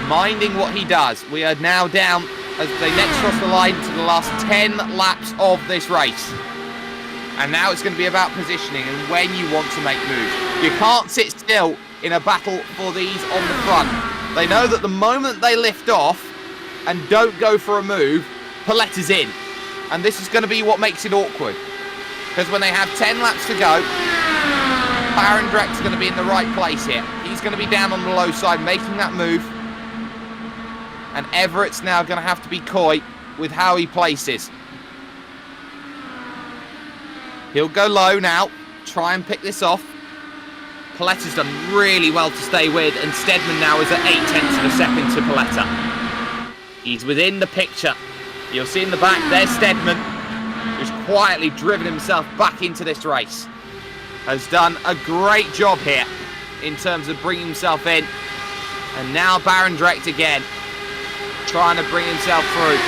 minding what he does. We are now down as they next cross the line to the last 10 laps of this race. And now it's going to be about positioning and when you want to make moves. You can't sit still in a battle for these on the front. They know that the moment they lift off and don't go for a move, Payetta's in. And this is going to be what makes it awkward. Because when they have 10 laps to go, Barendrecht's going to be in the right place here. He's going to be down on the low side, making that move. And Everett's now going to have to be coy with how he places. He'll go low now, try and pick this off. Payetta's done really well to stay with, and Steadman now is at 0.8 of a second to Payetta. He's within the picture. You'll see in the back, there's Steadman, who's quietly driven himself back into this race. Has done a great job here in terms of bringing himself in. And now Barendregt again, trying to bring himself through.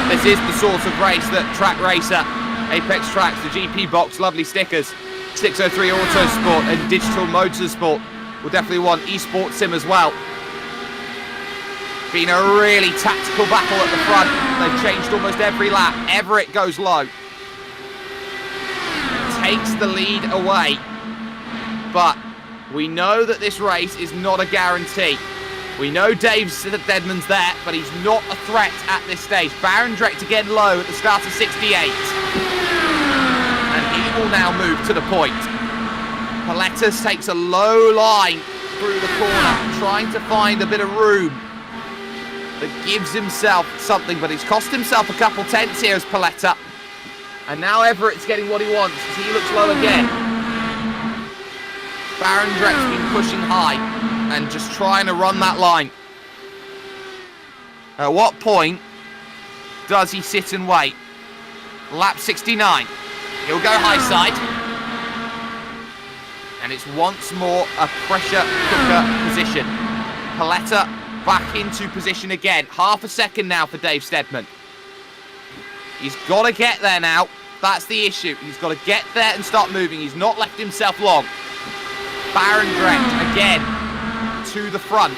This is the sort of race that Track Racer, Apex Tracks, the GP box, lovely stickers, 603 Autosport and Digital Motorsport will definitely want eSport Sim as well. Been a really tactical battle at the front. They've changed almost every lap. Everett goes low. Takes the lead away. But we know that this race is not a guarantee. We know Dave Steadman's there, but he's not a threat at this stage. Barendregt again low at the start of 68. And he will now move to the point. Payetta takes a low line through the corner, trying to find a bit of room that gives himself something, but he's cost himself a couple tenths here as Payetta. And now Everett's getting what he wants as he looks low again. Barendrect's been pushing high and just trying to run that line. At what point does he sit and wait? Lap 69. He'll go high side. And it's once more a pressure cooker position. Payetta back into position again. Half a second now for Dave Steadman. He's got to get there now. That's the issue. He's got to get there and start moving. He's not left himself long. Barendregt again to the front.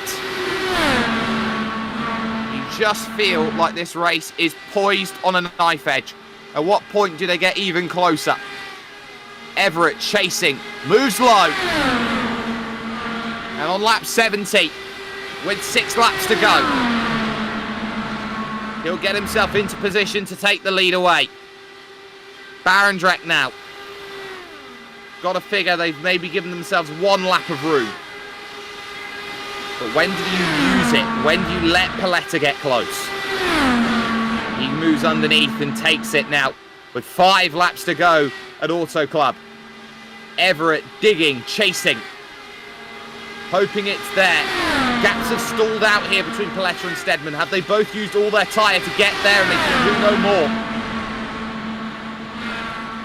You just feel like this race is poised on a knife edge. At what point do they get even closer? Everett chasing, moves low. And on lap 70, with 6 laps to go, he'll get himself into position to take the lead away. Barendregt now. Got to figure they've maybe given themselves 1 lap of room. But when do you use it? When do you let Payetta get close? He moves underneath and takes it now with 5 laps to go at Auto Club. Everett digging, chasing, hoping it's there. Gaps have stalled out here between Payetta and Steadman. Have they both used all their tyre to get there and they can do no more?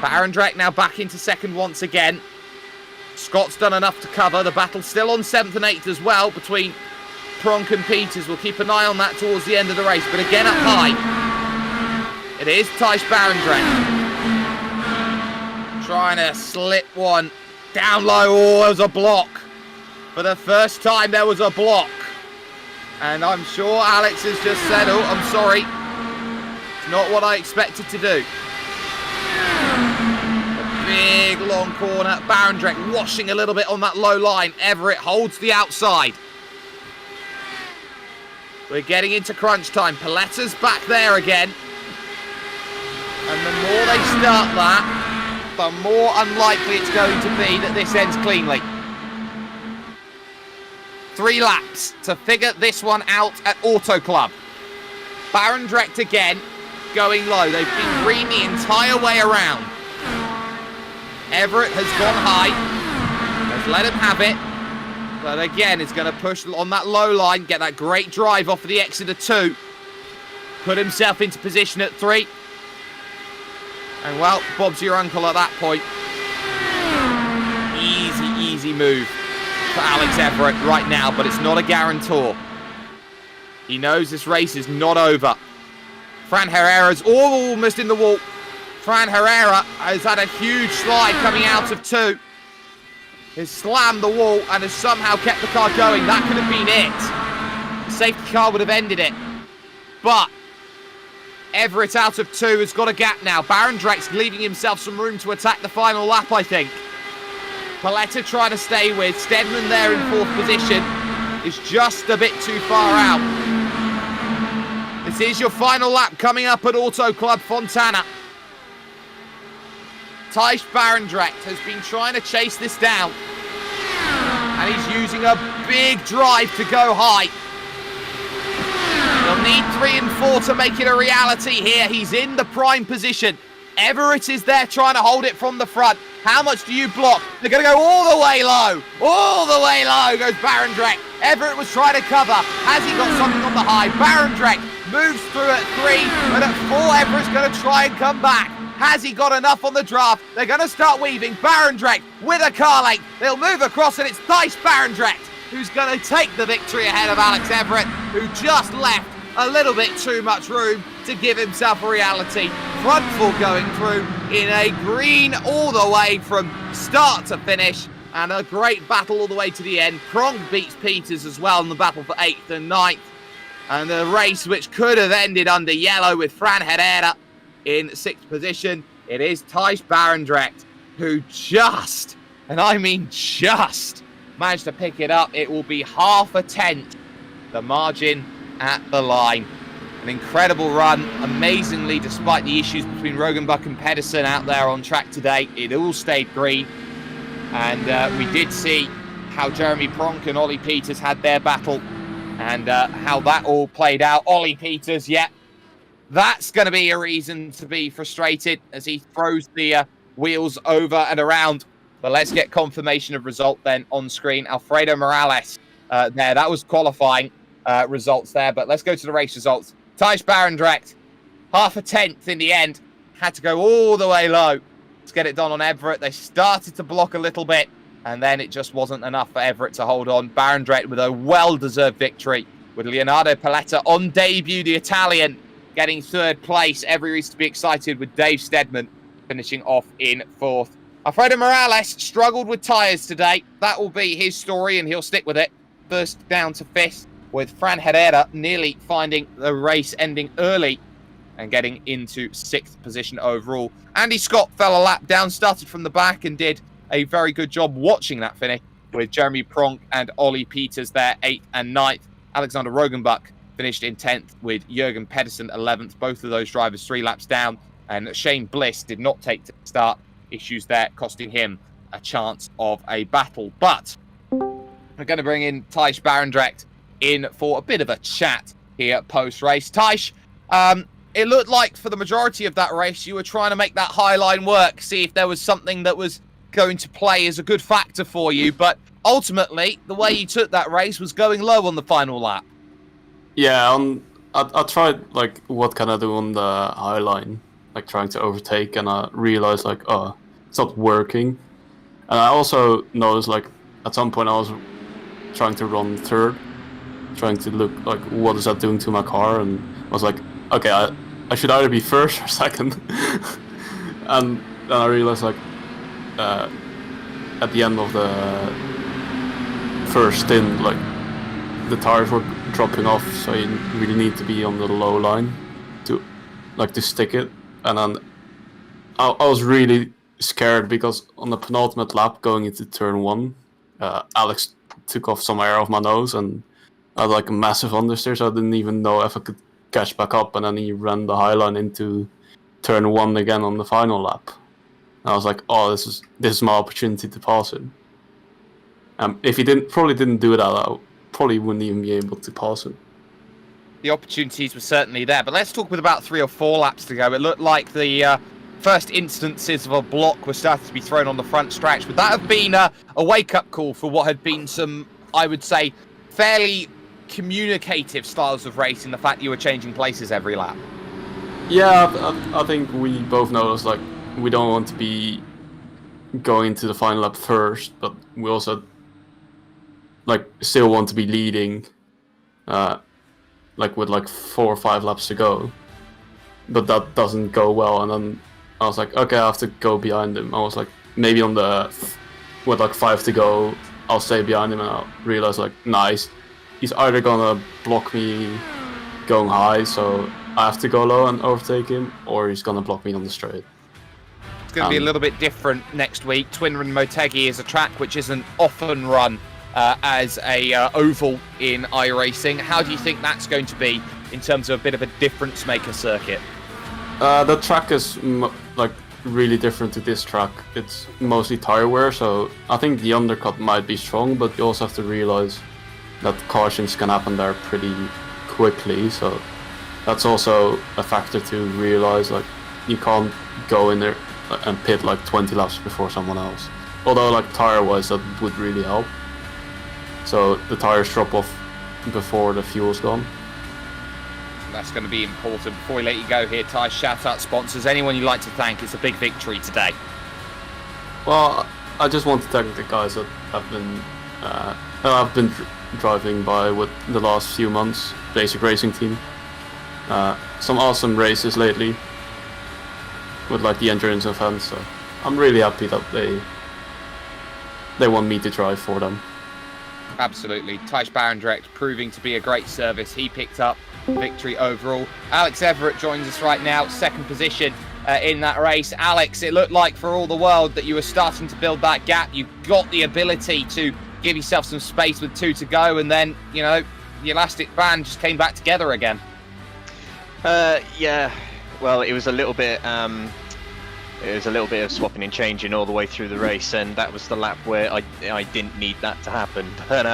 Barendregt now back into second once again. Scott's done enough to cover. The battle's still on 7th and 8th as well between Pronk and Peters. We'll keep an eye on that towards the end of the race. But again up high, it is Thjis Barendregt. Trying to slip one down low. Oh, there was a block. For the first time, there was a block. And I'm sure Alex has just said, oh, I'm sorry. It's not what I expected to do. A big, long corner. Barendregt washing a little bit on that low line. Everett holds the outside. We're getting into crunch time. Paletta's back there again. And the more they start that, the more unlikely it's going to be that this ends cleanly. 3 laps to figure this one out at Auto Club. Barendregt again going low. They've been green the entire way around. Everett has gone high. Has let him have it. But again, it's going to push on that low line, get that great drive off of the exit of 2. Put himself into position at 3. And well, Bob's your uncle at that point. Easy move for Alex Everitt right now, but it's not a guarantor. He knows this race is not over. Fran Herrera's almost in the wall. Fran Herrera has had a huge slide coming out of 2. Has slammed the wall and has somehow kept the car going. That could have been it. The safety car would have ended it. But Everett out of 2 has got a gap now. Barendrect's leaving himself some room to attack the final lap, I think. Payetta trying to stay with. Stedman there in 4th position is just a bit too far out. This is your final lap coming up at Auto Club Fontana. Thjis Barendregt has been trying to chase this down. And he's using a big drive to go high. He'll need 3 and 4 to make it a reality here. He's in the prime position. Everett is there trying to hold it from the front. How much do you block? They're going to go all the way low. All the way low goes Barendregt. Everett was trying to cover. Has he got something on the high? Barendregt moves through at 3, but at 4, Everett's going to try and come back. Has he got enough on the draft? They're going to start weaving. Barendregt with a car length. They'll move across, and it's Thjis Barendregt who's going to take the victory ahead of Alex Everitt, who just left a little bit too much room to give himself a reality. Front full going through in a green all the way from start to finish, and a great battle all the way to the end. Pronk beats Peters as well in the battle for 8th and 9th. And the race which could have ended under yellow with Fran Herrera in 6th position. It is Thjis Barendregt who just, and I mean just, managed to pick it up. It will be half a tenth, the margin at the line. An incredible run, amazingly, despite the issues between Rogenbuck and Pedersen out there on track today. It all stayed green. And we did see how Jeremy Pronk and Olly Peters had their battle, and how that all played out. Olly Peters, yeah, that's going to be a reason to be frustrated as he throws the wheels over and around. But let's get confirmation of result then on screen. Alfredo Morales there. That was qualifying results there. But let's go to the race results. Thjis Barendregt, half a tenth in the end. Had to go all the way low to get it done on Everett. They started to block a little bit, and then it just wasn't enough for Everett to hold on. Barendregt with a well-deserved victory, with Leonardo Payetta on debut, the Italian, getting 3rd place. Every reason to be excited, with Dave Steadman finishing off in 4th. Alfredo Morales struggled with tyres today. That will be his story, and he'll stick with it. First down to 5th, with Fran Herrera nearly finding the race ending early and getting into 6th position overall. Andy Scott fell a lap down, started from the back, and did a very good job watching that finish, with Jeremy Pronk and Olly Peters there 8th and 9th. Alexander Rogenbuck finished in 10th, with Jürgen Pedersen 11th. Both of those drivers 3 laps down, and Shane Bliss did not take to start. Issues there costing him a chance of a battle. But we're going to bring in Thjis Barendregt in for a bit of a chat here post-race. Thjis, it looked like for the majority of that race you were trying to make that high line work, see if there was something that was going to play as a good factor for you, but ultimately the way you took that race was going low on the final lap. Yeah, I tried like what can I do on the high line, like trying to overtake, and I realized like, oh, it's not working. And I also noticed like at some point I was trying to run 3rd, trying to look like what is that doing to my car, and I was like, okay, I should either be 1st or 2nd. And then I realized like at the end of the first stint, like the tires were dropping off, so you really need to be on the low line to stick it. And then I was really scared because on the penultimate lap going into turn 1, Alex took off some air off my nose, and I had like a massive understeer, so I didn't even know if I could catch back up, and then he ran the high line into turn 1 again on the final lap. And I was like, oh, this is my opportunity to pass him. If he probably didn't do that, I probably wouldn't even be able to pass him. The opportunities were certainly there, but let's talk with about 3 or 4 laps to go. It looked like the first instances of a block were starting to be thrown on the front stretch. Would that have been a wake-up call for what had been some, I would say, fairly communicative styles of racing, the fact you were changing places every lap? Yeah, I think we both noticed, like, we don't want to be going to the final lap first, but we also, like, still want to be leading, like, with, like, 4 or 5 laps to go. But that doesn't go well, and then I was like, okay, I have to go behind him. I was like, maybe on the, with, like, 5 to go, I'll stay behind him, and I realized, like, nice. He's either gonna block me going high, so I have to go low and overtake him, or he's gonna block me on the straight. It's going to be a little bit different next week. Twin Run Motegi is a track which isn't often run as a oval in iRacing. How do you think that's going to be in terms of a bit of a difference maker circuit? The track is like really different to this track. It's mostly tire wear, so I think the undercut might be strong, but you also have to realize that cautions can happen there pretty quickly, so that's also a factor to realize. Like, you can't go in there and pit like 20 laps before someone else. Although, like, tire wise, that would really help. So the tires drop off before the fuel's gone. That's going to be important. Before we let you go here, Thjis, shout out sponsors. Anyone you'd like to thank? It's a big victory today. Well, I just want to thank the guys that I've been driving by with the last few months. Basic Racing Team. Some awesome races lately with like the endurance events. So I'm really happy that they want me to drive for them. Absolutely. Thjis Barendregt proving to be a great service. He picked up victory overall. Alex Everitt joins us right now, second position in that race. Alex, it looked like for all the world that you were starting to build that gap. You got the ability to give yourself some space with 2 to go, and then, you know, the elastic band just came back together again. Yeah. Well, it was a little bit of swapping and changing all the way through the race, and that was the lap where I didn't need that to happen. But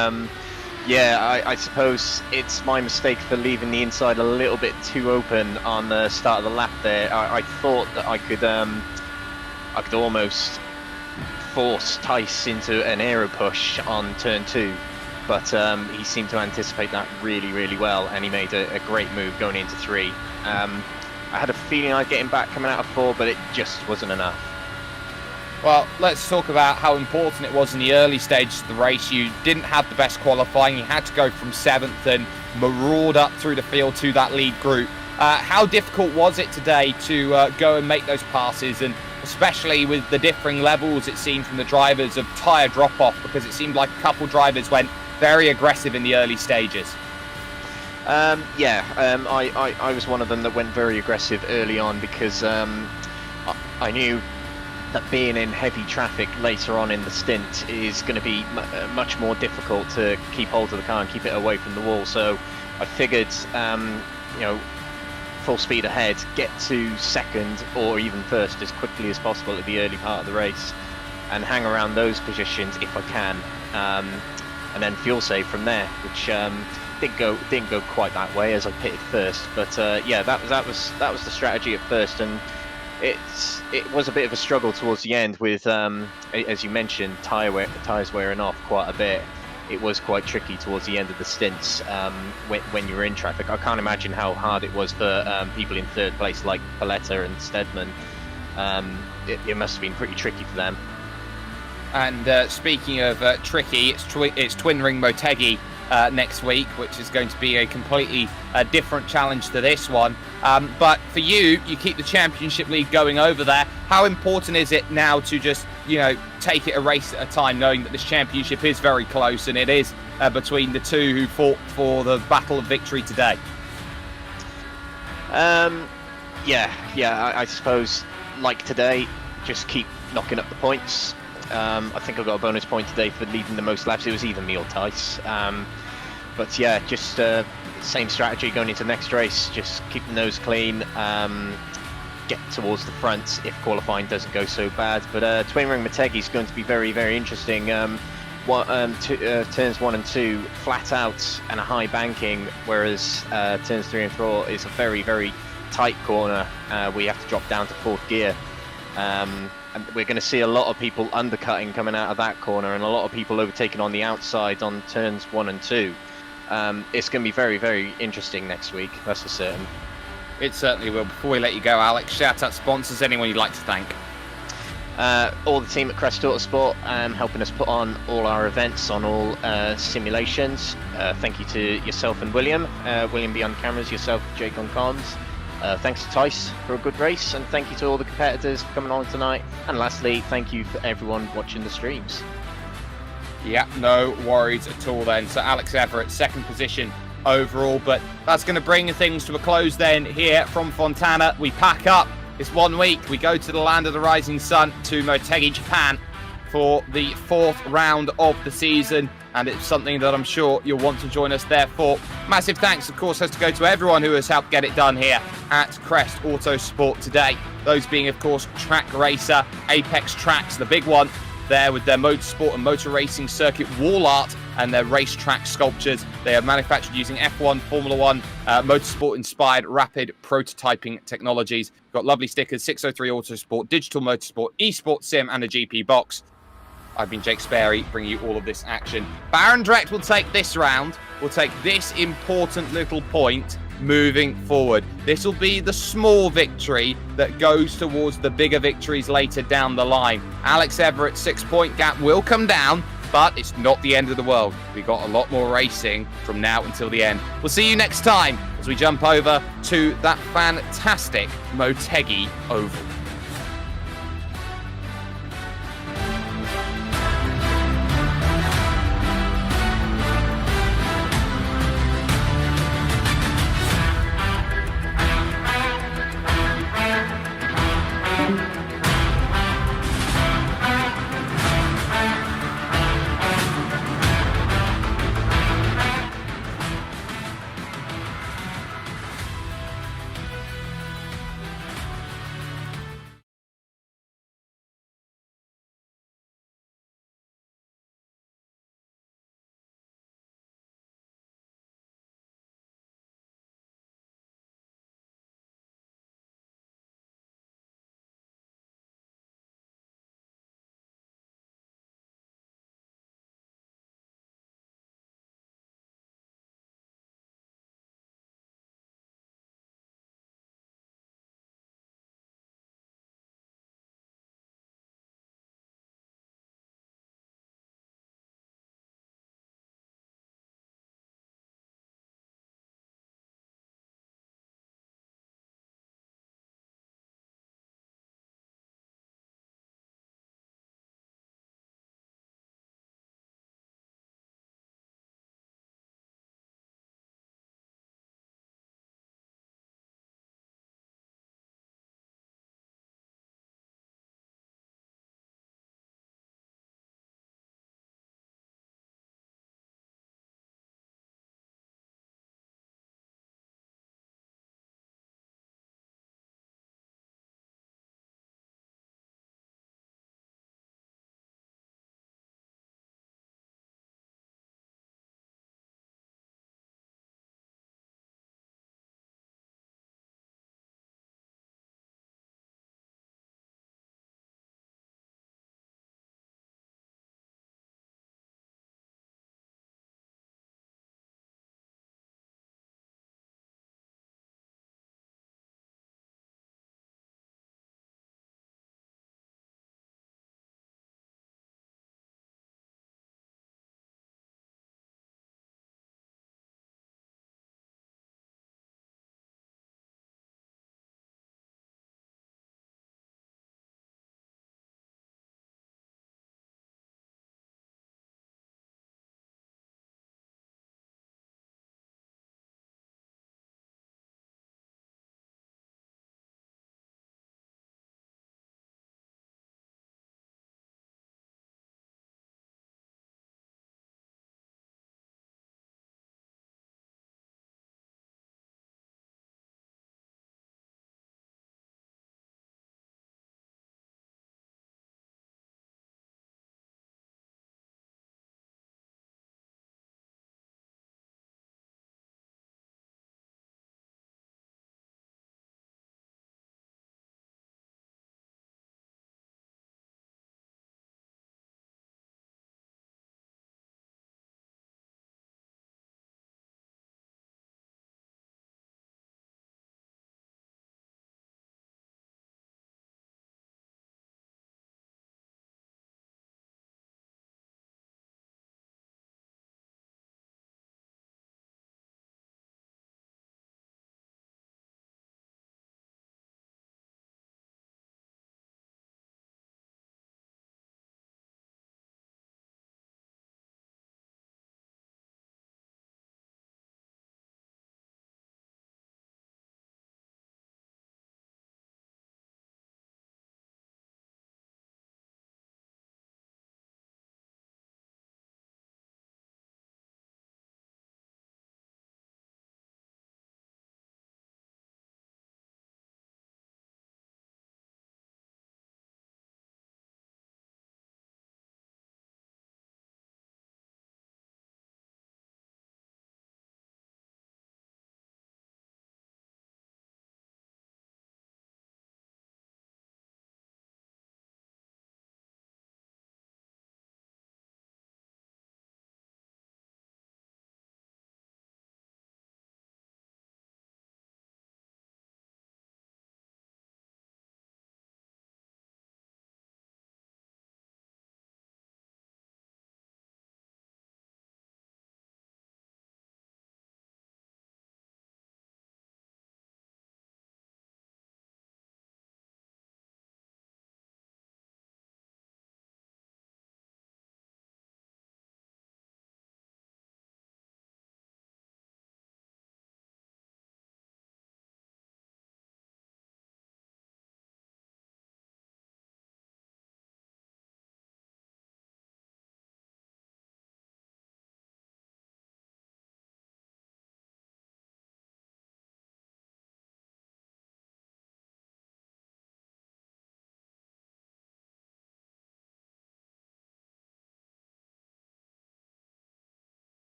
yeah, I suppose it's my mistake for leaving the inside a little bit too open on the start of the lap there. I thought that I could almost force Thjis into an aero push on turn 2, but he seemed to anticipate that really, really well, and he made a great move going into 3. I had a feeling I'd get him back coming out of 4, but it just wasn't enough. Well, let's talk about how important it was in the early stages of the race. You didn't have the best qualifying. You had to go from 7th and maraud up through the field to that lead group. How difficult was it today to go and make those passes, and especially with the differing levels, it seemed, from the drivers of tyre drop-off, because it seemed like a couple drivers went very aggressive in the early stages? I was one of them that went very aggressive early on, because I knew that being in heavy traffic later on in the stint is going to be much more difficult to keep hold of the car and keep it away from the wall. So I figured, full speed ahead, get to 2nd or even 1st as quickly as possible at the early part of the race, and hang around those positions if I can, and then fuel save from there, which didn't go quite that way, as I pitted first. But that was the strategy at first, and it was a bit of a struggle towards the end with, as you mentioned, tyres wearing off quite a bit. It was quite tricky towards the end of the stints when you were in traffic. I can't imagine how hard it was for people in 3rd place like Payetta and Stadman. It must have been pretty tricky for them. And speaking of tricky, it's Twin Ring Motegi next week, which is going to be a completely different challenge to this one. But for you keep the championship lead going over there. How important is it now to just, take it a race at a time, knowing that this championship is very close, and it is between the two who fought for the battle of victory today? I suppose, like today, just keep knocking up the points. I think I got a bonus point today for leading the most laps. It was either me or Thjis. But yeah, just same strategy going into the next race. Just keep the nose clean. Get towards the front if qualifying doesn't go so bad. But Twin Ring Motegi is going to be very, very interesting. Turns 1 and 2 flat out and a high banking, whereas turns 3 and 4 is a very, very tight corner where you have to drop down to 4th gear. And we're going to see a lot of people undercutting coming out of that corner, and a lot of people overtaking on the outside on turns 1 and 2. It's going to be very, very interesting next week, that's for certain. It certainly will. Before we let you go, Alex, shout out sponsors, anyone you'd like to thank. All the team at Crest Autosport, helping us put on all our events on all simulations. Thank you to yourself and William. William beyond cameras, yourself, Jake on comms. Thanks to Thjis for a good race, and thank you to all the competitors for coming on tonight. And lastly, thank you for everyone watching the streams. Yeah, no worries at all then. So Alex Everitt, second position overall, but that's going to bring things to a close then here from Fontana. We pack up. It's 1 week. We go to the land of the rising sun, to Motegi, Japan, for the 4th round of the season, and it's something that I'm sure you'll want to join us there for. Massive thanks, of course, has to go to everyone who has helped get it done here at Crest Autosport today. Those being, of course, Track Racer, Apex Tracks, the big one there with their motorsport and motor racing circuit wall art and their racetrack sculptures. They are manufactured using F1, Formula 1, motorsport-inspired rapid prototyping technologies. Got lovely stickers, 603 Autosport, Digital Motorsport, eSport Sim, and a GP box. I've been Jake Sperry, bringing you all of this action. Barendregt will take this round. We'll take this important little point moving forward. This will be the small victory that goes towards the bigger victories later down the line. Alex Everett's 6-point gap will come down, but it's not the end of the world. We've got a lot more racing from now until the end. We'll see you next time as we jump over to that fantastic Motegi Oval.